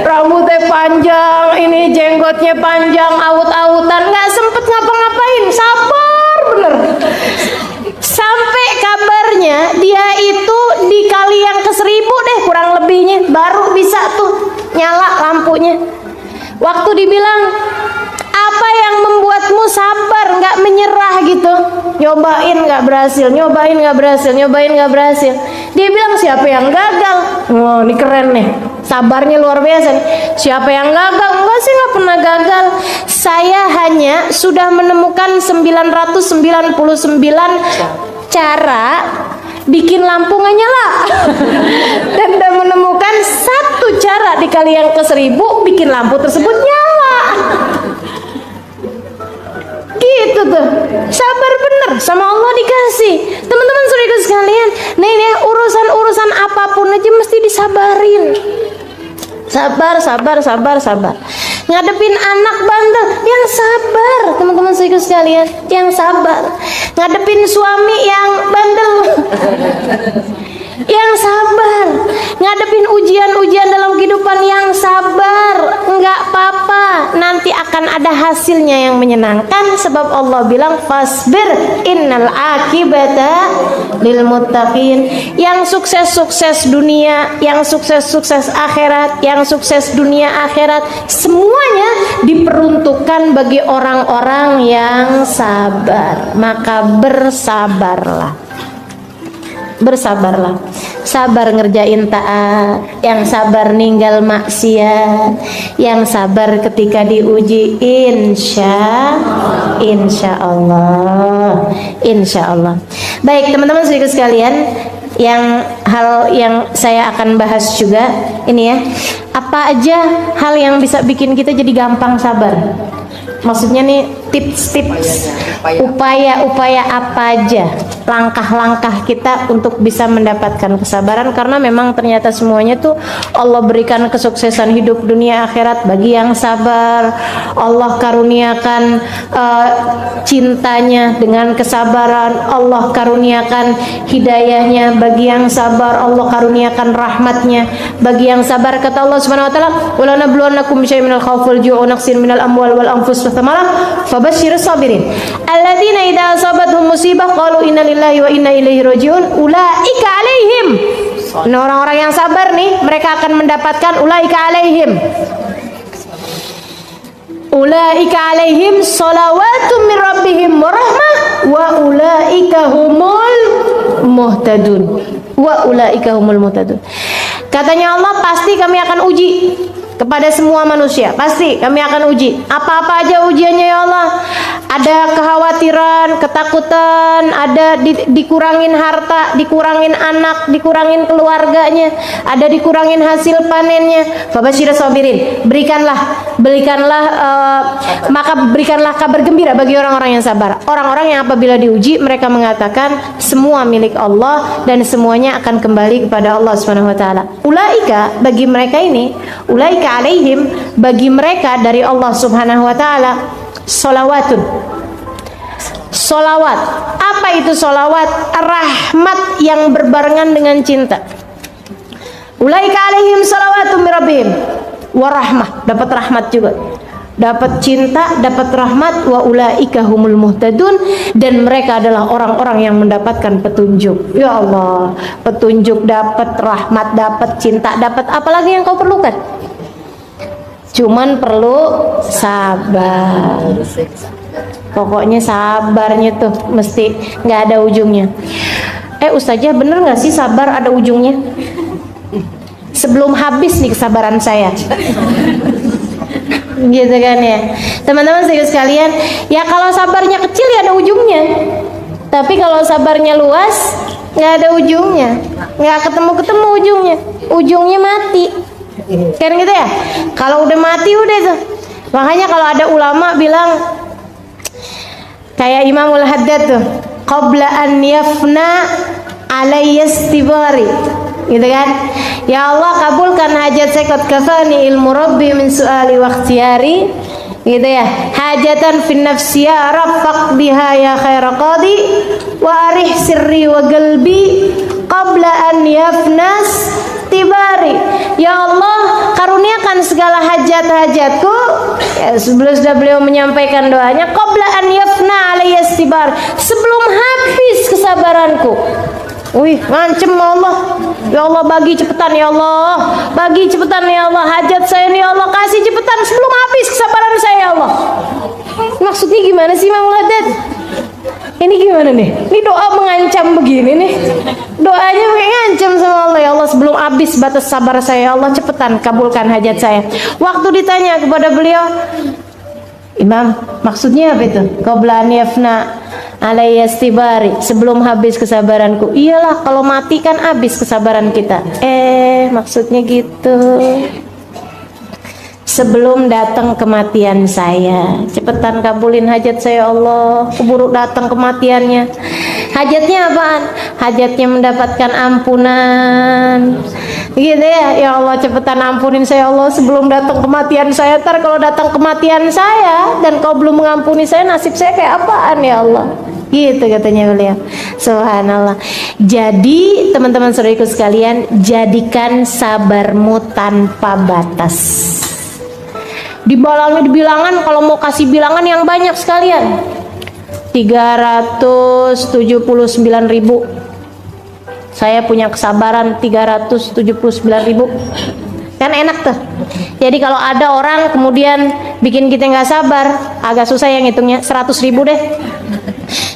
rambutnya panjang, ini jenggotnya panjang, aut-autan, nggak sempet ngapa-ngapain. Sabar bener. Sampai kabarnya dia itu dikali yang ke-1000 deh kurang lebihnya, baru bisa tuh nyala lampunya. Waktu dibilang, apa yang membuatmu sabar nggak menyerah gitu, nyobain nggak berhasil, nyobain nggak berhasil, nyobain nggak berhasil. Dia bilang siapa yang gagal? Wah, ini keren nih, sabarnya luar biasa nih. Siapa yang gagal? Enggak sih, nggak pernah gagal. Saya hanya sudah menemukan 999 cara bikin lampu nggak nyala dan udah menemukan satu cara dikali yang ke 1000 bikin lampu tersebut nyala. Gitu tuh, sabar bener sama Allah dikasih. Teman-teman saudara sekalian, nah ini urusan apapun aja mesti disabarin. Sabar. Ngadepin anak bandel, yang sabar. Teman-teman saudara sekalian, yang sabar. Ngadepin suami yang bandel, yang sabar. Ngadepin ujian-ujian dalam kehidupan, yang sabar. Enggak apa-apa, nanti akan ada hasilnya yang menyenangkan. Sebab Allah bilang fasbir innal akibata lil muttaqin. Yang sukses dunia, yang sukses akhirat, yang sukses dunia akhirat, semuanya diperuntukkan bagi orang-orang yang sabar. Maka bersabarlah. Sabar ngerjain taat, yang sabar ninggal maksiat, yang sabar ketika diuji, insya Allah. Baik teman-teman saudara sekalian, hal yang saya akan bahas juga ini ya, apa aja hal yang bisa bikin kita jadi gampang sabar. Maksudnya nih tips-tips, upaya-upaya apa aja, langkah-langkah kita untuk bisa mendapatkan kesabaran. Karena memang ternyata semuanya tuh Allah berikan kesuksesan hidup dunia akhirat bagi yang sabar. Allah karuniakan cintanya dengan kesabaran. Allah karuniakan hidayahnya bagi yang sabar. Allah karuniakan rahmatnya bagi yang sabar. Kata Allah Subhanahu wa taala, "Wala nabluwannakum bisyai'in minal khawfi wal ju'i wa naqsin minal amwali wal anfus wath thamarah fabashshirus sabirin alladzina idza asabatuhum musibah qalu inna lillahi wa inna ilaihi raji'un ulaika alaihim." Nah, orang-orang yang sabar nih, mereka akan mendapatkan ulaika alaihim shalawatun min rabbihim wa rahmah wa ulaika humul muhtadun. Katanya Allah, pasti kami akan uji kepada semua manusia. Pasti kami akan uji. Apa-apa aja ujiannya ya Allah. Ada kekhawatiran, ketakutan, ada dikurangin harta, dikurangin anak, dikurangin keluarganya, ada dikurangin hasil panennya. Fabashshirus sabirin. Berikanlah kabar gembira bagi orang-orang yang sabar. Orang-orang yang apabila diuji mereka mengatakan semua milik Allah dan semuanya akan kembali kepada Allah Subhanahu wa taala. Ulaika, bagi mereka ini, ulaika alaihim, bagi mereka dari Allah Subhanahu wa taala sholawatun. Sholawat, apa itu sholawat? Rahmat yang berbarengan dengan cinta. Ulaika alaihim sholawatun min rabbihim wa rahmah, dapat rahmat juga, dapat cinta, dapat rahmat. Wa ulaika humul muhtadun, dan mereka adalah orang-orang yang mendapatkan petunjuk. Ya Allah, petunjuk, dapat rahmat, dapat cinta, dapat apa lagi yang kau perlukan? Cuman perlu sabar. Pokoknya sabarnya tuh mesti nggak ada ujungnya. Ustazah, bener nggak sih sabar ada ujungnya? Sebelum habis nih kesabaran saya. Gitu kan ya, teman-teman sekalian. Ya kalau sabarnya kecil ya ada ujungnya. Tapi kalau sabarnya luas nggak ada ujungnya, nggak ketemu ujungnya. Ujungnya mati. Kan gitu ya. Kalau udah mati udah tuh. Makanya kalau ada ulama bilang kayak Imamul Haddad tuh, qabla an yafna alayya istibari, gitu kan. Ya Allah, kabulkan hajat saya, qad kafani ilmu rabbi min su'ali wa ikhtiyari, gitu ya. Hajatan fin nafsi ya raffaq biha ya khaira qadi wa arih sirri wa qalbi qabla an yafnas tibari. Ya Allah, karuniakan segala hajat-hajatku. Ya, sudah beliau menyampaikan doanya, qabla an yafna alayya istibar, sebelum habis kesabaranku. Wih, ngancem Allah. Ya Allah, bagi cepetan ya Allah, bagi cepetan ya Allah, hajat saya nih ya Allah, kasih cepetan sebelum habis kesabaran saya ya Allah. Maksudnya gimana sih Imam Haddad? Ini gimana nih? Ini doa mengancam begini nih. Doanya mengancam sama Allah. Ya Allah, sebelum habis batas sabar saya, ya Allah cepetan kabulkan hajat saya. Waktu ditanya kepada beliau, Imam, maksudnya apa itu? Qabla an yafna alayya istibari, sebelum habis kesabaranku. Iyalah, kalau mati kan habis kesabaran kita. Maksudnya gitu. Sebelum datang kematian saya, cepetan kabulin hajat saya, Allah. Keburu datang kematiannya. Hajatnya apaan? Hajatnya mendapatkan ampunan. Gitu ya, ya Allah cepetan ampunin saya, Allah, sebelum datang kematian saya. Ntar kalau datang kematian saya dan kau belum mengampuni saya, nasib saya kayak apaan ya Allah? Gitu katanya beliau. Subhanallah. Jadi teman-teman saudariku sekalian, jadikan sabarmu tanpa batas. Dibalangi bilangan, kalau mau kasih bilangan yang banyak sekalian. 379.000. Saya punya kesabaran 379.000. Kan enak tuh. Jadi kalau ada orang kemudian bikin kita nggak sabar, agak susah yang ngitungnya, 100.000 deh.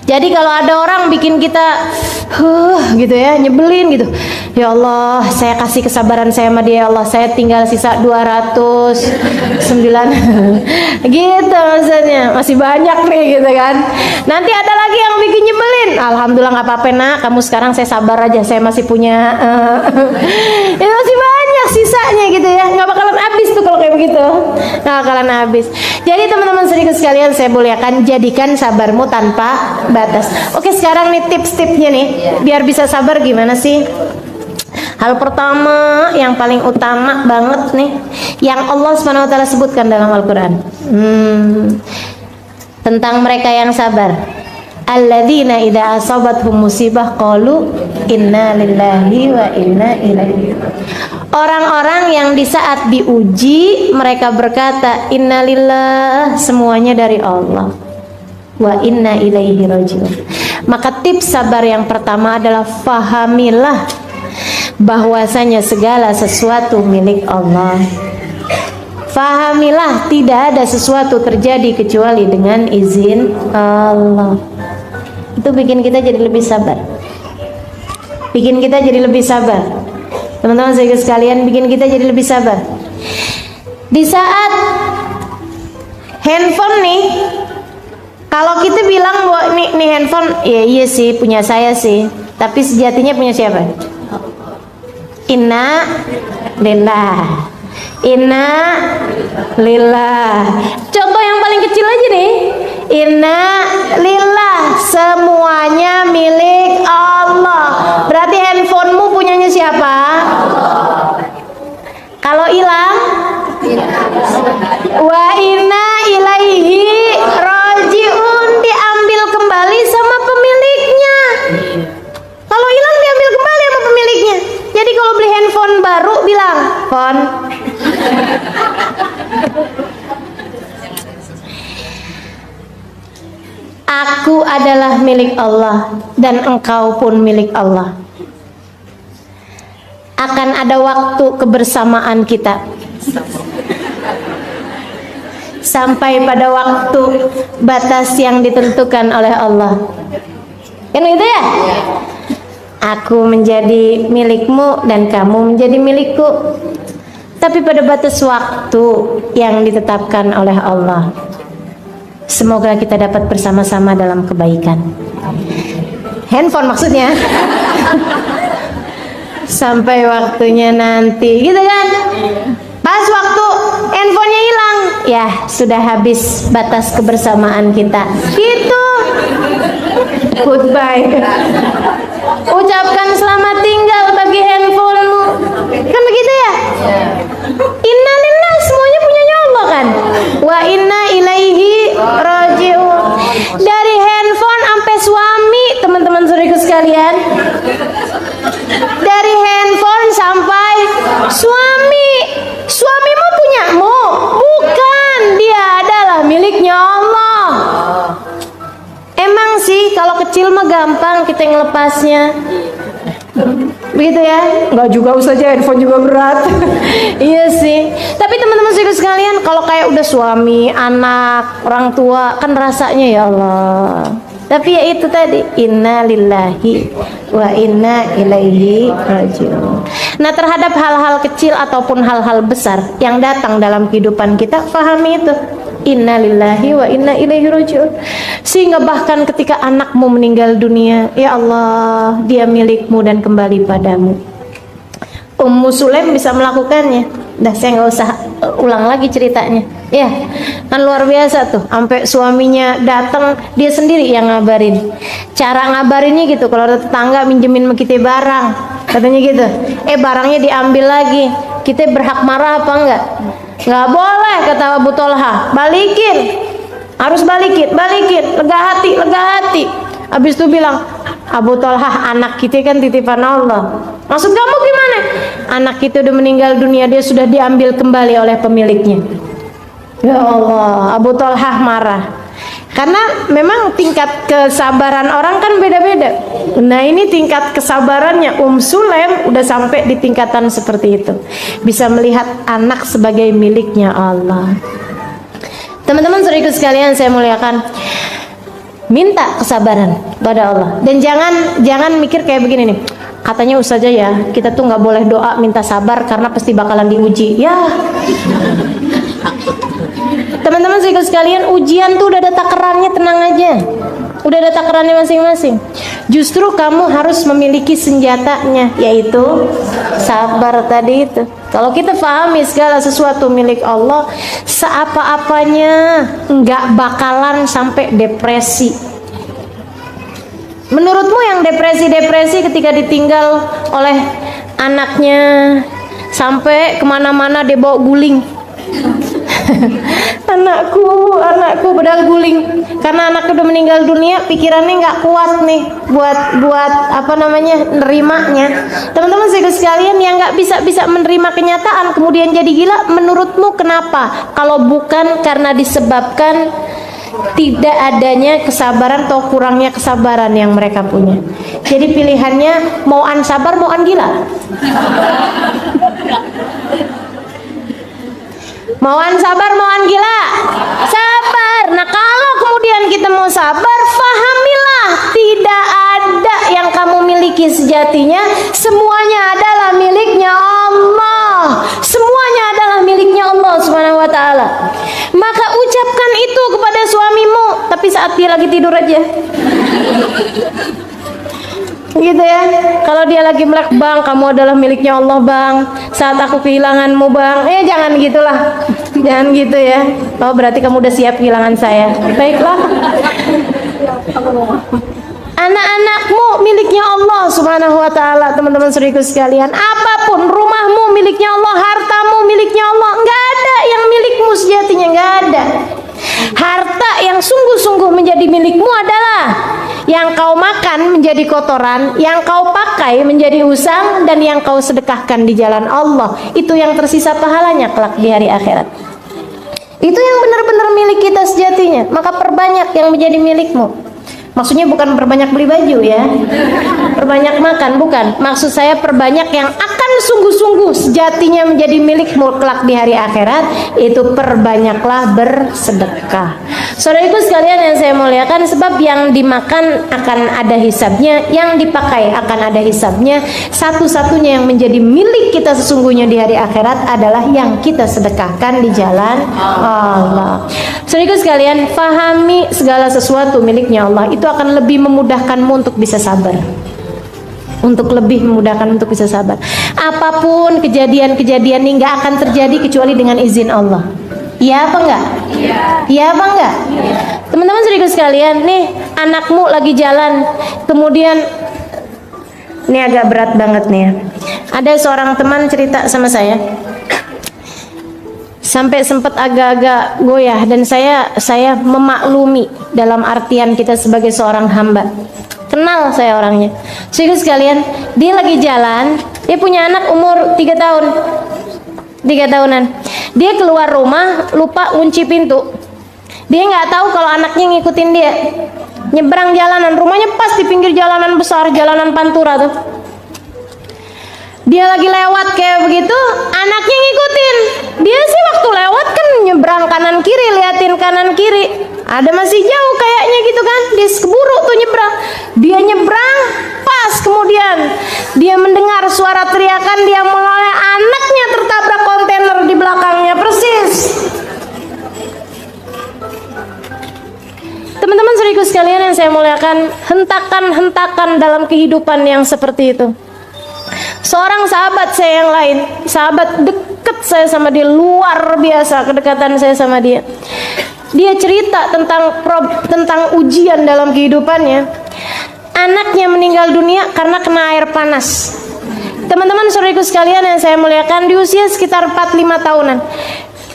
Jadi kalau ada orang bikin kita gitu ya, nyebelin gitu, ya Allah, saya kasih kesabaran saya sama dia, ya Allah, saya tinggal sisa 209 gitu maksudnya, masih banyak nih gitu kan. Nanti ada lagi yang bikin nyebelin, alhamdulillah nggak apa-apa nak, kamu sekarang saya sabar aja, saya masih punya itu masih banyak sisanya gitu ya, nggak bakalan habis tuh kalau kayak begitu, nggak bakalan habis. Jadi teman-teman sedikit sekalian saya muliakan, jadikan sabarmu tanpa batas. Oke, sekarang nih tips-tipsnya nih biar bisa sabar gimana sih? Hal pertama yang paling utama banget nih yang Allah SWT sebutkan dalam Al-Quran tentang mereka yang sabar. Alladzina idza asabathum musibah qalu inna lillahi wa inna ilaihi. Orang-orang yang di saat diuji mereka berkata innalillah, semuanya dari Allah, wa inna ilaihi rajiun. Maka tips sabar yang pertama adalah fahamilah bahwasanya segala sesuatu milik Allah. Fahamilah tidak ada sesuatu terjadi kecuali dengan izin Allah. Itu bikin kita jadi lebih sabar. Bikin kita jadi lebih sabar. Teman-teman sekalian, bikin kita jadi lebih sabar. Di saat handphone nih, kalau kita bilang bahwa nih handphone, ya iya sih punya saya sih, tapi sejatinya punya siapa? Inna lillah. Inna lillah. Contoh yang paling kecil aja nih. Inna lillah, semuanya milik Allah. Berarti handphonemu punyanya siapa? Kalau hilang, wa inna ilaihi rajiun, diambil kembali sama pemiliknya. Kalau hilang diambil kembali sama pemiliknya. Jadi kalau beli handphone baru bilang, "Phone." Aku adalah milik Allah dan engkau pun milik Allah. Akan ada waktu kebersamaan kita sampai pada waktu batas yang ditentukan oleh Allah. Kan gitu ya? Aku menjadi milikmu dan kamu menjadi milikku. Tapi pada batas waktu yang ditetapkan oleh Allah. Semoga kita dapat bersama-sama dalam kebaikan. Handphone maksudnya. Sampai waktunya nanti, gitu kan? Pas waktu handphonenya hilang, ya sudah habis batas kebersamaan kita. Gitu. Goodbye. Ucapkan selamat tinggal bagi handphonemu. Kan begitu ya? Inna lillah, semuanya punyanya Allah kan? Wa inna ilaihi rajiun. Dari handphone sampai suami, teman-teman saudaraku sekalian. Dari handphone sampai suami. Suamimu punyamu? Bukan, dia adalah miliknya Allah. Emang sih kalau kecil mah gampang kita ngelepasnya. Begitu ya? Enggak juga, usah aja, handphone juga berat. Iya sih. Tapi teman-teman sekalian, kalau kayak udah suami, anak, orang tua, kan rasanya ya Allah. Tapi ya itu tadi, inna lillahi wa inna ilaihi rajiun. Nah, terhadap hal-hal kecil ataupun hal-hal besar yang datang dalam kehidupan kita, fahami itu, inna lillahi wa inna ilaihi rajiun. Sehingga bahkan ketika anakmu meninggal dunia, ya Allah, dia milikmu dan kembali padamu. Ummu Sulaim bisa melakukannya. Dah, saya nggak usah ulang lagi ceritanya. Ya, kan luar biasa tuh. Sampai suaminya datang, dia sendiri yang ngabarin. Cara ngabarinnya gitu, kalau ada tetangga minjemin sama kita barang, katanya gitu. Barangnya diambil lagi. Kita berhak marah apa enggak? Nggak boleh, kata Abu Thalha. Balikin. Harus balikin, balikin. Lega hati, lega hati. Habis itu bilang, Abu Thalha, anak kita kan titipan Allah. Maksud kamu gimana? Anak kita udah meninggal dunia, dia sudah diambil kembali oleh pemiliknya. Ya Allah, Abu Thalha marah. Karena memang tingkat kesabaran orang kan beda-beda. Nah, ini tingkat kesabarannya Sulaim udah sampai di tingkatan seperti itu. Bisa melihat anak sebagai miliknya Allah. Teman-teman saudaraku sekalian, saya muliakan, minta kesabaran pada Allah. Dan jangan mikir kayak begini nih. Katanya ustazah ya, kita tuh nggak boleh doa minta sabar karena pasti bakalan diuji. Ya, teman-teman sekalian, ujian tuh udah ada takarannya, tenang aja. Udah ada takarannya masing-masing. Justru kamu harus memiliki senjatanya, yaitu sabar tadi itu. Kalau kita pahami segala sesuatu milik Allah, seapa-apanya nggak bakalan sampai depresi. Menurutmu yang depresi-depresi ketika ditinggal oleh anaknya, sampai kemana-mana dia bawa guling. anakku padahal guling, karena anaknya udah meninggal dunia, pikirannya nggak kuat nih buat apa namanya, nerimanya. Teman-teman sekalian, yang nggak bisa menerima kenyataan kemudian jadi gila, menurutmu kenapa? Kalau bukan karena disebabkan tidak adanya kesabaran atau kurangnya kesabaran yang mereka punya. Jadi pilihannya mau an sabar, mau an gila. Mau an sabar, mau an gila. Sabar. Nah, kalau kemudian kita mau sabar, fahamilah tidak ada yang kamu miliki sejatinya. Semuanya adalah miliknya Allah. Semuanya adalah miliknya Allah Subhanahu wa taala. Maka ucapkan itu kepada suamimu, tapi saat dia lagi tidur aja. Gitu ya. Kalau dia lagi melek, bang, kamu adalah miliknya Allah bang, saat aku kehilanganmu bang, jangan gitulah. Jangan gitu ya. Oh, berarti kamu udah siap kehilangan saya. Baiklah. Anak-anakmu miliknya Allah Subhanahu wa taala. Teman-teman saudaraku sekalian, apapun, rumahmu miliknya Allah, hartamu miliknya Allah. Enggak ada yang milikmu sejatinya, enggak ada. Harta yang sungguh-sungguh menjadi milikmu adalah yang kau makan menjadi kotoran, yang kau pakai menjadi usang, dan yang kau sedekahkan di jalan Allah. Itu yang tersisa pahalanya kelak di hari akhirat. Itu yang benar-benar milik kita sejatinya. Maka perbanyak yang menjadi milikmu. Maksudnya bukan perbanyak beli baju ya, perbanyak makan, bukan. Maksud saya perbanyak yang akan sungguh-sungguh sejatinya menjadi milikmu kelak di hari akhirat. Itu perbanyaklah bersedekah. Saudaraku sekalian yang saya muliakan, sebab yang dimakan akan ada hisabnya, yang dipakai akan ada hisabnya. Satu-satunya yang menjadi milik kita sesungguhnya di hari akhirat adalah yang kita sedekahkan di jalan Allah. Saudaraku sekalian, fahami segala sesuatu miliknya Allah. Itu akan lebih memudahkanmu untuk bisa sabar. Untuk lebih memudahkan untuk bisa sabar. Apapun kejadian-kejadian ini nggak akan terjadi kecuali dengan izin Allah. Iya apa enggak? Iya. Iya apa enggak? Iya. Teman-teman saudaraku sekalian, nih anakmu lagi jalan, kemudian ini agak berat banget nih ya. Ada seorang teman cerita sama saya. Sampai sempat agak-agak goyah, dan saya memaklumi dalam artian kita sebagai seorang hamba. Kenal saya orangnya. Saudara sekalian, dia lagi jalan, dia punya anak umur 3 tahun. 3 tahunan. Dia keluar rumah, lupa kunci pintu. Dia nggak tahu kalau anaknya ngikutin dia. Nyebrang jalanan, rumahnya pas di pinggir jalanan besar, jalanan Pantura tuh. Dia lagi lewat kayak begitu, anaknya ngikutin. Dia sih waktu lewat kan nyebrang kanan kiri, liatin kanan kiri. Ada masih jauh kayaknya gitu kan, dia keburu tuh nyebrang. Dia nyebrang, pas kemudian dia mendengar suara teriakan, dia menoleh, anaknya tertabrak kontainer di belakangnya persis. Teman-teman saudaraku sekalian yang saya muliakan, hentakan-hentakan dalam kehidupan yang seperti itu. Seorang sahabat saya yang lain, sahabat dekat saya sama dia, luar biasa kedekatan saya sama dia. Dia cerita tentang ujian dalam kehidupannya. Anaknya meninggal dunia karena kena air panas. Teman-teman saudaraku sekalian yang saya muliakan, di usia sekitar 4-5 tahunan.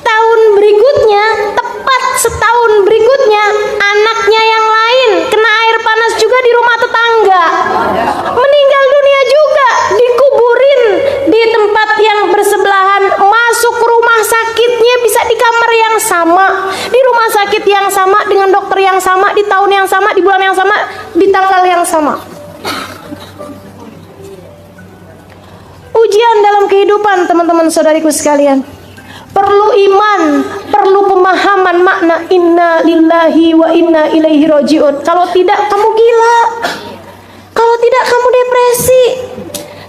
Tahun berikutnya, tepat setahun berikutnya, anaknya yang lain kena air panas juga di rumah tetangga, meninggal dunia juga, dikuburin di tempat yang bersebelahan, masuk rumah sakitnya bisa di kamar yang sama, di rumah sakit yang sama, dengan dokter yang sama, di tahun yang sama, di bulan yang sama, di tanggal yang sama. Ujian dalam kehidupan, teman-teman saudariku sekalian, perlu iman, perlu pemahaman makna inna lillahi wa inna ilaihi rajiun. Kalau tidak kamu gila, kalau tidak kamu depresi.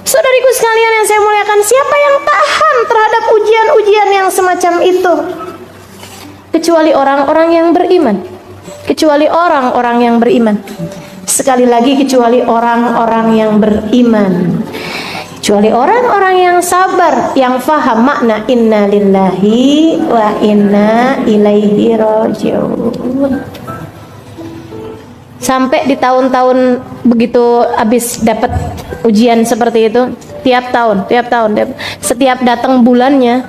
Saudariku sekalian yang saya muliakan, siapa yang tahan terhadap ujian-ujian yang semacam itu? Kecuali orang-orang yang beriman. Kecuali orang-orang yang beriman. Sekali lagi, kecuali orang-orang yang beriman. Kecuali orang-orang yang sabar, yang faham makna inna lillahi wa inna ilaihi rajiun. Sampai di tahun-tahun begitu habis dapat ujian seperti itu, tiap tahun, setiap datang bulannya,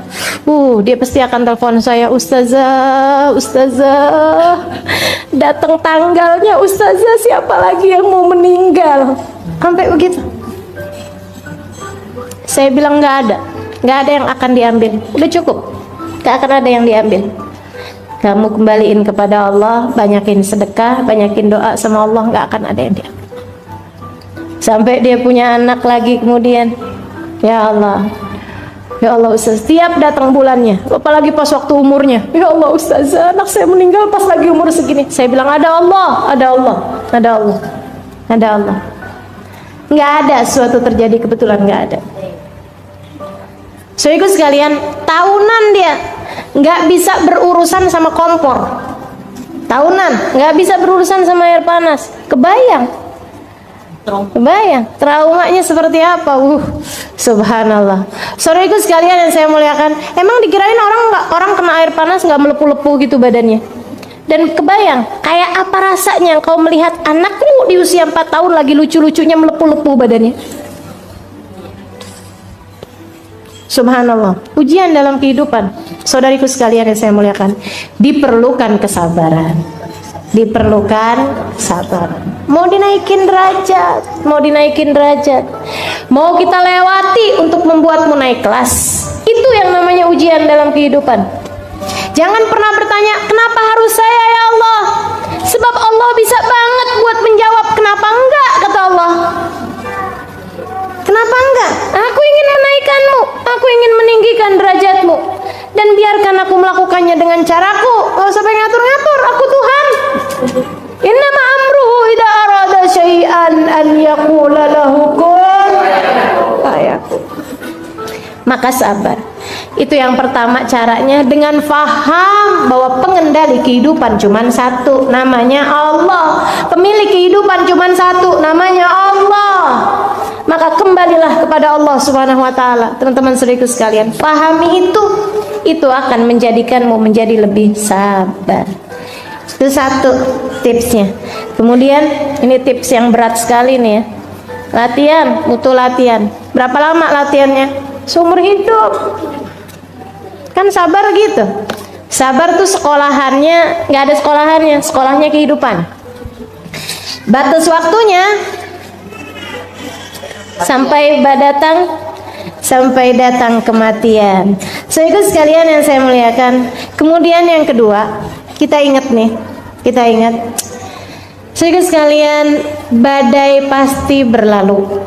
dia pasti akan telepon saya, ustazah, datang tanggalnya, ustazah, siapa lagi yang mau meninggal, sampai begitu. Saya bilang nggak ada yang akan diambil, udah cukup, nggak akan ada yang diambil. Kamu kembaliin kepada Allah, banyakin sedekah, banyakin doa sama Allah, nggak akan ada yang diambil. Sampai dia punya anak lagi kemudian, ya Allah Ustaz, setiap datang bulannya, apalagi pas waktu umurnya, ya Allah Ustaz, anak saya meninggal pas lagi umur segini. Saya bilang ada Allah. Nggak ada suatu terjadi kebetulan, nggak ada. So ikut sekalian, tahunan dia nggak bisa berurusan sama kompor, tahunan nggak bisa berurusan sama air panas. Kebayang traumanya seperti apa? Subhanallah. Saudaraku sekalian yang saya muliakan, emang dikirain orang kena air panas nggak melepuh-lepuh gitu badannya? Dan kebayang kayak apa rasanya kau melihat anakmu di usia 4 tahun lagi lucu-lucunya melepuh-lepuh badannya? Subhanallah. Ujian dalam kehidupan, saudariku sekalian yang saya muliakan, diperlukan kesabaran. Mau dinaikin derajat, mau kita lewati untuk membuatmu naik kelas. Itu yang namanya ujian dalam kehidupan. Jangan pernah bertanya, kenapa harus saya ya Allah? Sebab Allah bisa banget buat menjawab. Kenapa enggak, kata Allah. Kenapa enggak? Aku ingin menaikkanmu, aku ingin meninggikan derajatmu, dan biarkan aku melakukannya dengan caraku. Gak usah pengen ngatur-ngatur, aku Tuhan. Innama amruhu idza arada syai'an an yaqula lahu kun fayakun. Maka sabar. Itu yang pertama caranya, dengan faham bahwa pengendali kehidupan cuma satu, namanya Allah. Pemilik kehidupan cuma satu, namanya Allah. Maka kembalilah kepada Allah Subhanahu wa taala. Teman-teman saudaraku sekalian, pahami itu akan menjadikanmu menjadi lebih sabar. Itu satu tipsnya. Kemudian ini tips yang berat sekali nih ya. Latihan, butuh latihan. Berapa lama latihannya? Seumur hidup. Kan sabar gitu. Sabar tuh sekolahannya nggak ada sekolahannya, sekolahnya kehidupan. Batas waktunya sampai datang kematian. Saudara sekalian yang saya muliakan. Kemudian yang kedua, kita ingat. Saudara sekalian, badai pasti berlalu.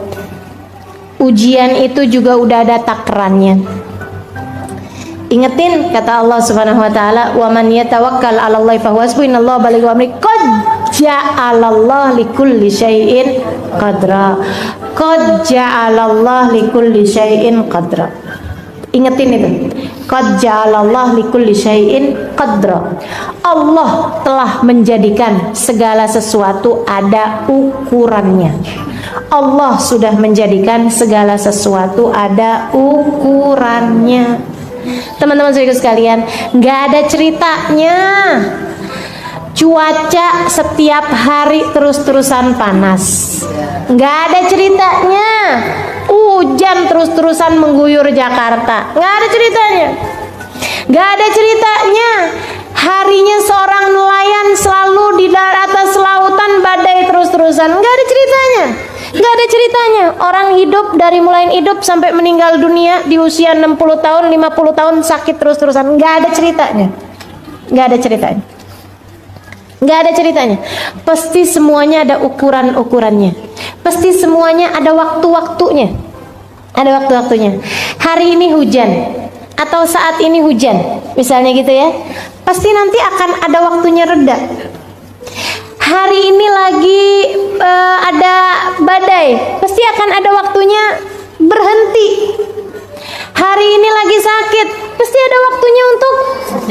Ujian itu juga udah ada takarannya. Ingetin kata Allah Subhanahu wa taala, "Wa man yatawakkal 'alallahi fahuwa hasbuh, innallaha balighu amri." Qad ja'alallahu likulli syai'in qadra. Qad ja'alallahu likulli syai'in qadra. Ingetin itu. Qad ja'alallahu likulli syai'in qadra. Allah telah menjadikan segala sesuatu ada ukurannya. Allah sudah menjadikan segala sesuatu ada ukurannya. Teman-teman saudaraku sekalian, nggak ada ceritanya cuaca setiap hari terus-terusan panas. Nggak ada ceritanya hujan terus-terusan mengguyur Jakarta. Nggak ada ceritanya. Nggak ada ceritanya harinya seorang nelayan selalu di atas lautan badai terus-terusan. Nggak ada ceritanya. Nggak ada ceritanya orang hidup dari mulai hidup sampai meninggal dunia di usia 60 tahun 50 tahun sakit terus-terusan. Nggak ada ceritanya. Nggak ada ceritanya. Nggak ada ceritanya. Pasti semuanya ada ukuran-ukurannya. Pasti semuanya ada waktu-waktunya. Ada waktu-waktunya. Hari ini hujan atau saat ini hujan misalnya gitu ya, pasti nanti akan ada waktunya reda. Hari ini lagi ada badai, pasti akan ada waktunya berhenti. Hari ini lagi sakit, pasti ada waktunya untuk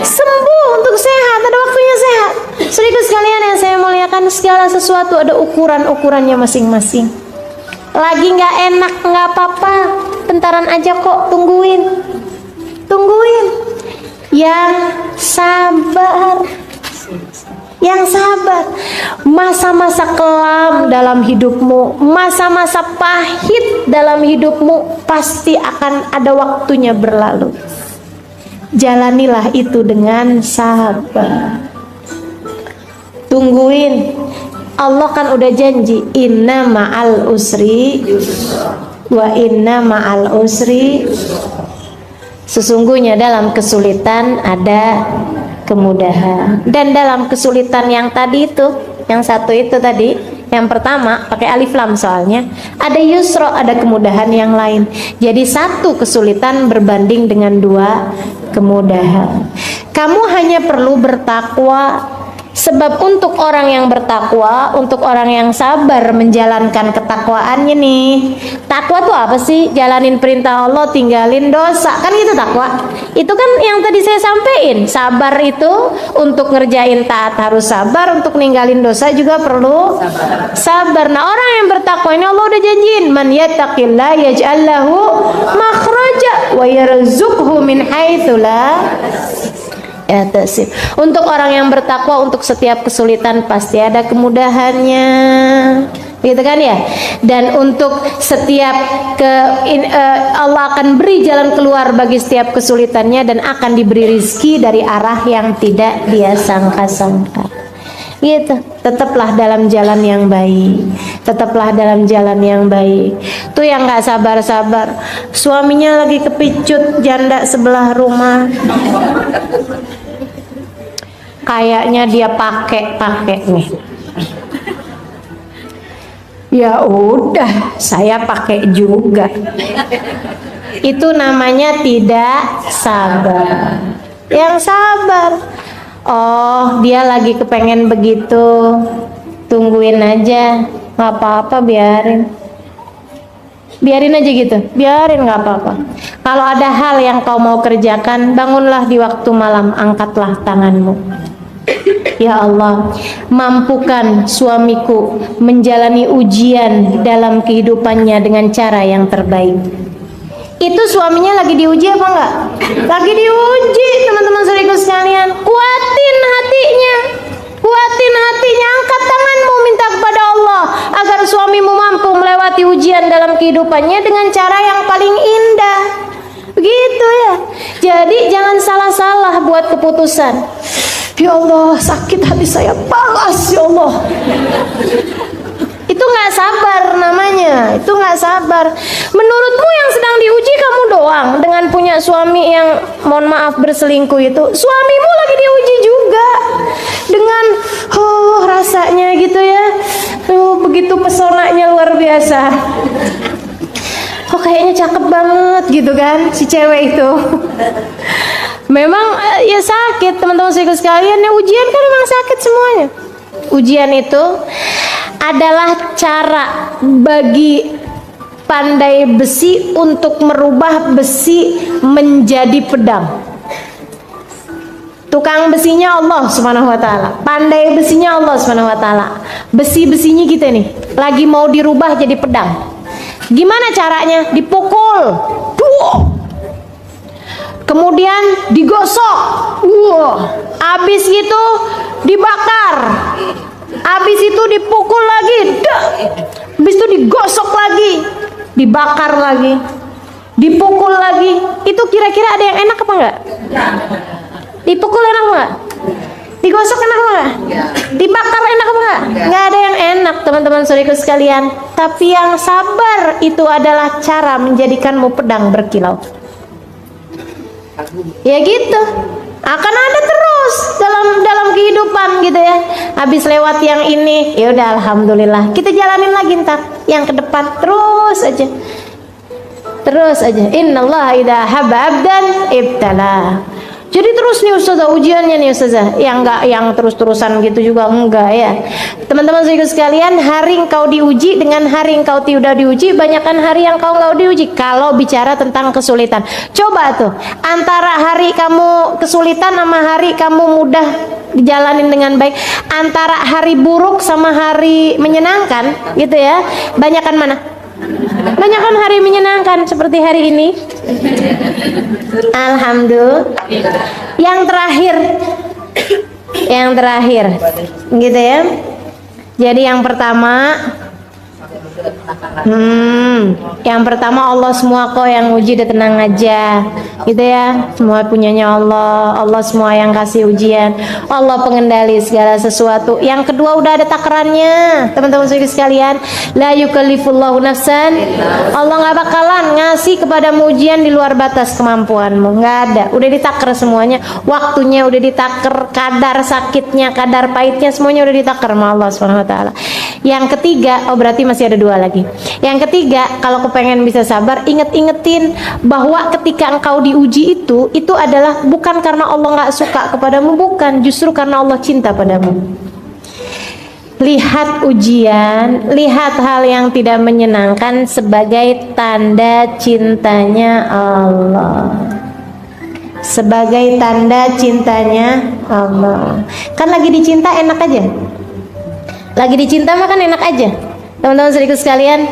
sembuh, untuk sehat, ada waktunya sehat. Saudaraku sekalian yang saya muliakan, segala sesuatu ada ukuran-ukurannya masing-masing. Lagi nggak enak, nggak apa-apa, bentaran aja kok, tungguin. Yang sabar. Masa-masa kelam dalam hidupmu, masa-masa pahit dalam hidupmu pasti akan ada waktunya berlalu. Jalanilah itu dengan sabar. Tungguin. Allah kan udah janji, inna ma'al usri wa inna ma'al usri. Sesungguhnya dalam kesulitan ada kemudahan. Dan dalam kesulitan yang tadi itu, yang satu itu tadi, yang pertama pakai alif lam soalnya, ada yusro, ada kemudahan yang lain. Jadi satu kesulitan berbanding dengan dua kemudahan. Kamu hanya perlu bertakwa. Sebab untuk orang yang bertakwa, untuk orang yang sabar menjalankan ketakwaannya nih. Takwa tuh apa sih? Jalanin perintah Allah, tinggalin dosa. Kan itu takwa. Itu kan yang tadi saya sampaikan. Sabar itu untuk ngerjain taat harus sabar, untuk ninggalin dosa juga perlu sabar. Nah, orang yang bertakwa ini Allah udah janjiin, man yattaqillah yaj'al lahu makhraja wa yarzuqhu min haitsu la yahtasib. Untuk orang yang bertakwa, untuk setiap kesulitan pasti ada kemudahannya, gitu kan ya. Dan untuk setiap Allah akan beri jalan keluar bagi setiap kesulitannya, dan akan diberi rizki dari arah yang tidak dia sangka-sangka. Gitu. Tetaplah dalam jalan yang baik. Tetaplah dalam jalan yang baik. Tuh yang nggak sabar-sabar, suaminya lagi kepicut janda sebelah rumah. Kayaknya dia pakai nih. Ya udah, saya pakai juga. Itu namanya tidak sabar. Yang sabar, oh dia lagi kepengen begitu, tungguin aja, nggak apa-apa, biarin aja gitu, biarin, nggak apa-apa. Kalau ada hal yang kau mau kerjakan, bangunlah di waktu malam, angkatlah tanganmu. Ya Allah, mampukan suamiku menjalani ujian dalam kehidupannya dengan cara yang terbaik. Itu suaminya lagi diuji apa enggak? Lagi diuji, teman-teman saudaraku sekalian. Kuatin hatinya, angkat tanganmu, minta kepada Allah agar suamimu mampu melewati ujian dalam kehidupannya dengan cara yang paling indah. Begitu ya. Jadi jangan salah-salah buat keputusan. Ya Allah, sakit hati saya, balas ya Allah. Itu nggak sabar namanya, itu nggak sabar. Menurutmu yang sedang diuji kamu doang dengan punya suami yang mohon maaf berselingkuh itu. Suamimu lagi diuji juga dengan rasanya gitu ya, begitu pesonanya luar biasa. Kok kayaknya cakep banget gitu kan si cewek itu. Memang ya sakit teman-teman sekalian, ya ujian kan memang sakit semuanya. Ujian itu adalah cara bagi pandai besi untuk merubah besi menjadi pedang. Tukang besinya Allah Subhanahu wa taala, pandai besinya Allah Subhanahu wa taala. Besi-besinya kita nih lagi mau dirubah jadi pedang. Gimana caranya? Dipukul. Kemudian digosok. Habis itu dibakar. Habis itu dipukul lagi. Habis itu digosok lagi, dibakar lagi, dipukul lagi. Itu kira-kira ada yang enak apa enggak? Dipukul enak enggak? Digosok enak enggak? Dibakar enak apa enggak? Enggak ada yang enak teman-teman saudaraku sekalian. Tapi yang sabar itu adalah cara menjadikanmu pedang berkilau. Ya gitu. Akan ada terus dalam kehidupan gitu ya. Habis lewat yang ini, ya udah alhamdulillah. Kita jalanin lagi ntar yang ke depan terus aja. Terus aja. Innallaha idza habba 'abdan ibtala. Jadi terus nih ustazah ujiannya nih ustazah, yang enggak yang terus-terusan gitu juga enggak ya. Teman-teman sekalian, hari engkau diuji dengan hari engkau tidak diuji, banyakkan hari yang kau enggak diuji. Kalau bicara tentang kesulitan, coba tuh antara hari kamu kesulitan sama hari kamu mudah dijalanin dengan baik, antara hari buruk sama hari menyenangkan gitu ya, banyakkan mana? Banyakkan hari menyenangkan seperti hari ini. Alhamdulillah. Yang terakhir gitu ya. Jadi yang pertama yang pertama Allah semua kok yang uji, udah tenang aja gitu ya. Semua punyanya Allah, Allah semua yang kasih ujian, Allah pengendali segala sesuatu. Yang kedua udah ada takarannya teman-teman sekalian, la yukallifullahu nafsan, Allah nggak bakalan ngasih kepada ujian di luar batas kemampuanmu, nggak ada, udah ditakar semuanya, waktunya udah ditakar, kadar sakitnya, kadar pahitnya semuanya udah ditakar sama Allah Subhanahu wa taala. Yang ketiga, oh berarti masih ada dua lagi. Yang ketiga, kalau kepengen bisa sabar, ingetin bahwa ketika engkau diuji itu adalah bukan karena Allah nggak suka kepadamu, bukan, justru karena Allah cinta padamu. Lihat ujian, lihat hal yang tidak menyenangkan sebagai tanda cintanya Allah. Sebagai tanda cintanya Allah. Kan lagi dicinta enak aja. Lagi dicinta mah kan enak aja. Teman-teman saudaraku sekalian,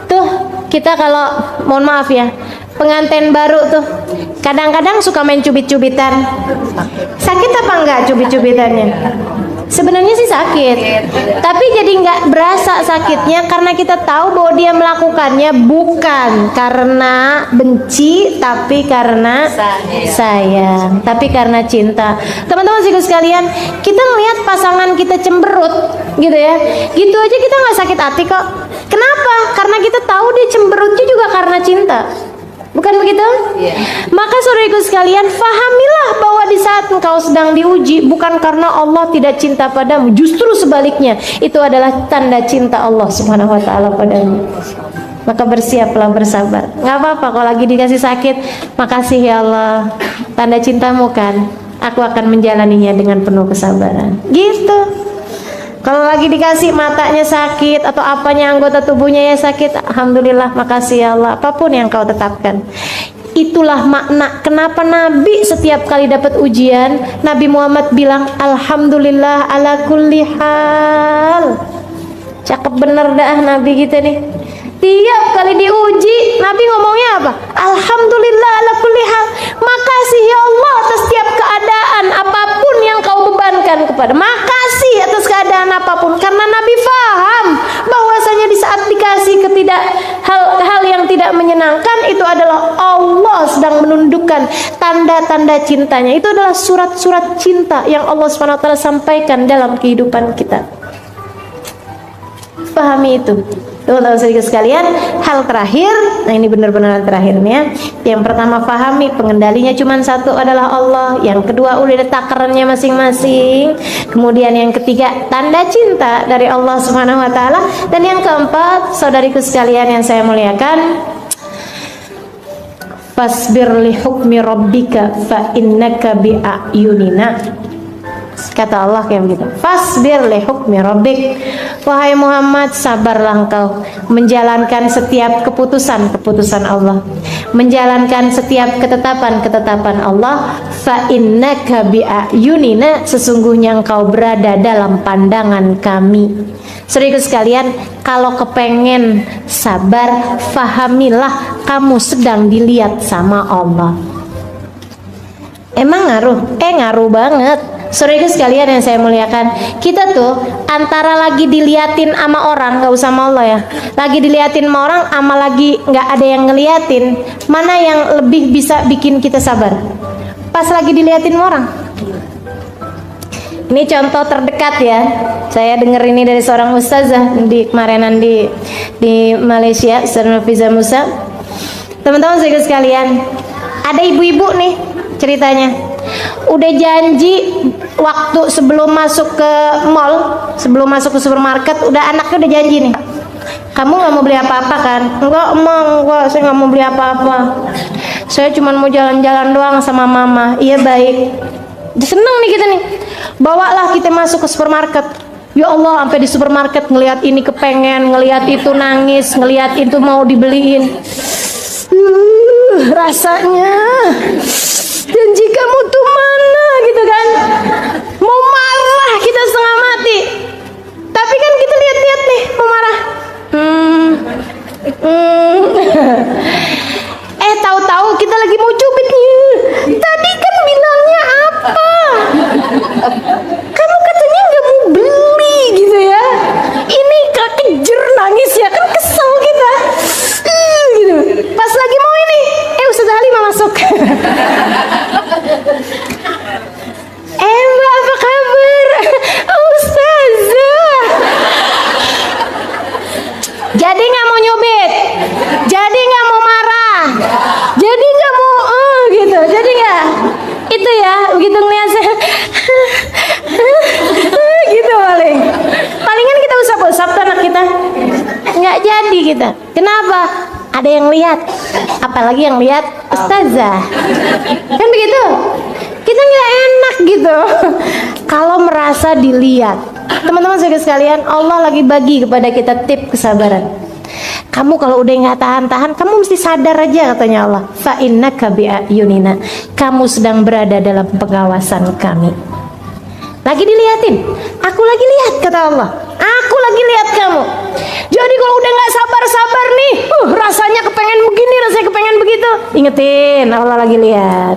tuh kita kalau mohon maaf ya, pengantin baru tuh kadang-kadang suka main cubit-cubitan. Sakit apa enggak cubit-cubitannya? Sebenarnya sih sakit, tapi jadi nggak berasa sakitnya karena kita tahu bahwa dia melakukannya bukan karena benci, tapi karena sayang, tapi karena cinta. Teman-teman sekalian, kita ngelihat pasangan kita cemberut, gitu ya, gitu aja kita nggak sakit hati kok. Kenapa? Karena kita tahu dia cemberutnya juga karena cinta. Bukan begitu? Maka saudaraku sekalian, fahamilah bahwa di saat engkau sedang diuji bukan karena Allah tidak cinta padamu, justru sebaliknya, itu adalah tanda cinta Allah Subhanahu wa taala padamu. Maka bersiaplah bersabar. Nggak apa-apa kalau lagi dikasih sakit, makasih ya Allah, tanda cintamu kan, aku akan menjalaninya dengan penuh kesabaran. Gitu. Kalau lagi dikasih matanya sakit atau apanya anggota tubuhnya ya sakit, alhamdulillah, makasih ya Allah, apapun yang kau tetapkan. Itulah makna kenapa Nabi setiap kali dapat ujian, Nabi Muhammad bilang alhamdulillah ala kulli hal. Cakep bener dah Nabi kita nih. Tiap kali diuji, Nabi ngomongnya apa? Alhamdulillah ala kulli hal. Makasih ya Allah atas setiap keadaan apapun yang kau bebankan kepada. Makasih atas keadaan apapun, karena Nabi faham bahwasanya di saat dikasih hal yang tidak menyenangkan, itu adalah Allah sedang menundukkan tanda-tanda cintanya. Itu adalah surat-surat cinta yang Allah SWT sampaikan dalam kehidupan kita. Pahami itu. Teman-teman sekalian, hal terakhir, nah ini benar-benar terakhirnya. Yang pertama, pahami pengendalinya cuma satu, adalah Allah. Yang kedua, udah ada takarannya masing-masing. Kemudian yang ketiga, tanda cinta dari Allah Subhanahu wa taala. Dan yang keempat, saudariku sekalian yang saya muliakan, fasbir li hukmi rabbika fa innaka bi ayunina. Kata Allah kayak begitu. Fasbir li hukmi rabbik. Wahai Muhammad, sabarlah engkau menjalankan setiap keputusan Allah, menjalankan setiap ketetapan Allah. Fa innaka bi ayunina, sesungguhnya engkau berada dalam pandangan kami. Saudaraku sekalian, kalau kepengen sabar, fahamilah kamu sedang dilihat sama Allah. Emang ngaruh? Ngaruh banget. Saudaraku sekalian yang saya muliakan, kita tuh antara lagi diliatin sama orang, nggak usah sama Allah ya, lagi diliatin sama orang, sama lagi nggak ada yang ngeliatin, mana yang lebih bisa bikin kita sabar? Pas lagi diliatin sama orang. Ini contoh terdekat ya, saya dengar ini dari seorang ustazah di kemarinan di Malaysia, Ustazah Nafiza Musa. Teman-teman saudaraku sekalian, ada ibu-ibu nih ceritanya. Udah janji waktu sebelum masuk ke mall, sebelum masuk ke supermarket, anaknya udah janji nih, kamu nggak mau beli apa-apa kan? Enggak, saya nggak mau beli apa-apa, saya cuma mau jalan-jalan doang sama mama. Iya baik. Seneng nih kita nih, bawalah kita masuk ke supermarket. Ya Allah, sampai di supermarket ngelihat ini kepengen, ngelihat itu nangis, ngelihat itu mau dibeliin. Rasanya janji kamu tuh mana gitu kan, mau marah kita setengah mati, tapi kan kita lihat-lihat nih mau marah. Tahu-tahu kita lagi mau cubit nih, tadi kan bilangnya apa, kamu katanya nggak mau beli gitu ya, ini kejer nangis ya kan, kesel kita gitu. Pas lagi mau ini, Ustazah Halimah masuk. Mbak, apa kabar? Ustazah, jadi nggak mau nyubit, jadi nggak mau marah, jadi nggak mau gitu, jadi nggak itu ya, begitu ngeliat saya gitu palingan kita usap-usap tuh anak kita, nggak jadi kita. Kenapa? Ada yang lihat, apalagi yang lihat ustazah, kan begitu, kita nggak enak gitu kalau merasa dilihat. Teman-teman sekalian, Allah lagi bagi kepada kita tip kesabaran. Kamu kalau udah nggak tahan-tahan, kamu mesti sadar aja, katanya Allah, fa innaka bi ayunina, kamu sedang berada dalam pengawasan kami. Lagi diliatin, aku lagi lihat, kata Allah, aku lagi lihat kamu. Jadi kalau udah nggak sabar-sabar nih, rasanya kepengen begini, rasanya kepengen begitu, ingetin, Allah lagi lihat,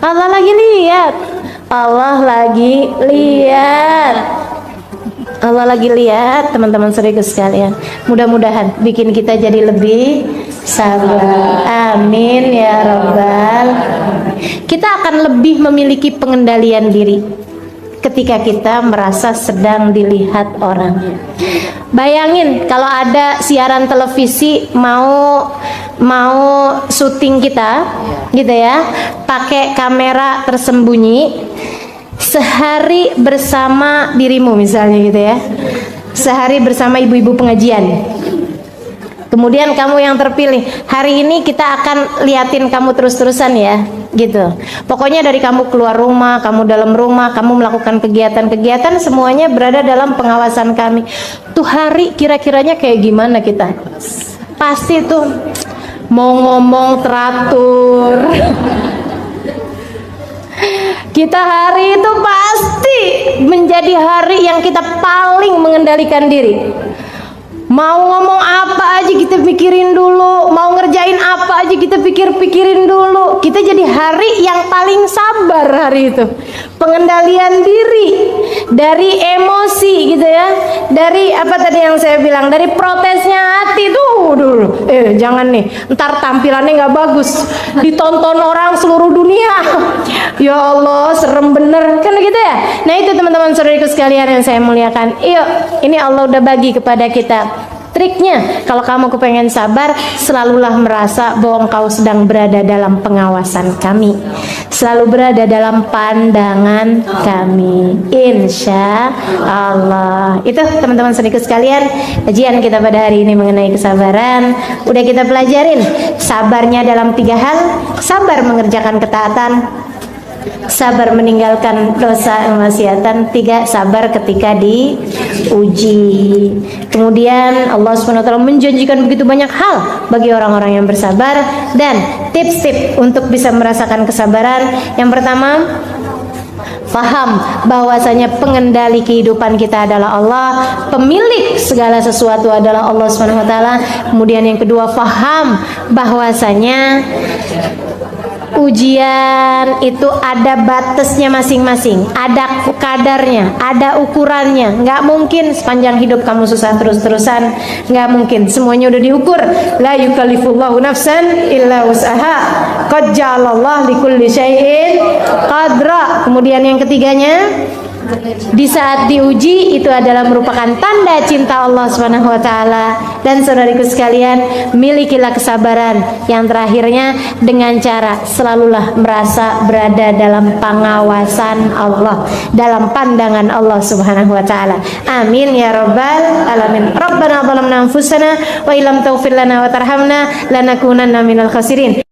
Allah lagi lihat, Allah lagi lihat, Allah lagi lihat. Teman-teman saudaraku sekalian, mudah-mudahan bikin kita jadi lebih sabar. Amin ya Rabbal. Kita akan lebih memiliki pengendalian diri ketika kita merasa sedang dilihat orang. Bayangin kalau ada siaran televisi mau syuting kita gitu ya, pakai kamera tersembunyi, sehari bersama dirimu misalnya gitu ya, sehari bersama ibu-ibu pengajian. Kemudian kamu yang terpilih, hari ini kita akan liatin kamu terus-terusan ya gitu. Pokoknya dari kamu keluar rumah, kamu dalam rumah, kamu melakukan kegiatan-kegiatan, semuanya berada dalam pengawasan kami. Tuh hari kira-kiranya kayak gimana kita? Pasti tuh mau ngomong teratur. Kita hari itu pasti menjadi hari yang kita paling mengendalikan diri. Mau ngomong apa aja kita pikirin dulu, mau ngerjain apa aja kita pikirin dulu. Kita jadi hari yang paling sabar hari itu. Pengendalian diri dari emosi gitu ya, dari apa tadi yang saya bilang, dari protesnya hati tuh dulu. Jangan nih, ntar tampilannya nggak bagus, ditonton orang seluruh dunia. Ya Allah, serem bener kan gitu ya. Nah itu teman-teman saudariku sekalian yang saya muliakan. Yuk, ini Allah udah bagi kepada kita triknya kalau kamu kepengen sabar, selalulah merasa bahwa engkau sedang berada dalam pengawasan kami, selalu berada dalam pandangan kami, insya Allah. Itu teman-teman saudaraku sekalian, kajian kita pada hari ini mengenai kesabaran. Udah kita pelajarin sabarnya dalam 3 hal: sabar mengerjakan ketaatan, sabar meninggalkan dosa kemaksiatan, 3 sabar ketika diuji. Kemudian Allah SWT menjanjikan begitu banyak hal bagi orang-orang yang bersabar, dan tips-tips untuk bisa merasakan kesabaran. Yang pertama, faham bahwasanya pengendali kehidupan kita adalah Allah, pemilik segala sesuatu adalah Allah SWT. Kemudian yang kedua, faham bahwasanya ujian itu ada batasnya masing-masing, ada kadarnya, ada ukurannya. Nggak mungkin sepanjang hidup kamu susah terus-terusan, nggak mungkin. Semuanya udah diukur. La yukallifullahu nafsan illa wus'aha, qad ja'alallahu likulli syai'in qadra. Kemudian yang ketiganya, di saat diuji itu adalah merupakan tanda cinta Allah Subhanahu wa taala. Dan saudariku sekalian, milikilah kesabaran. Yang terakhirnya, dengan cara selalulah merasa berada dalam pengawasan Allah, dalam pandangan Allah Subhanahu wa taala. Amin ya rabbal alamin. Rabbana zalamna anfusana wa illam taghfir lana wa tarhamna lanakunanna minal khasirin.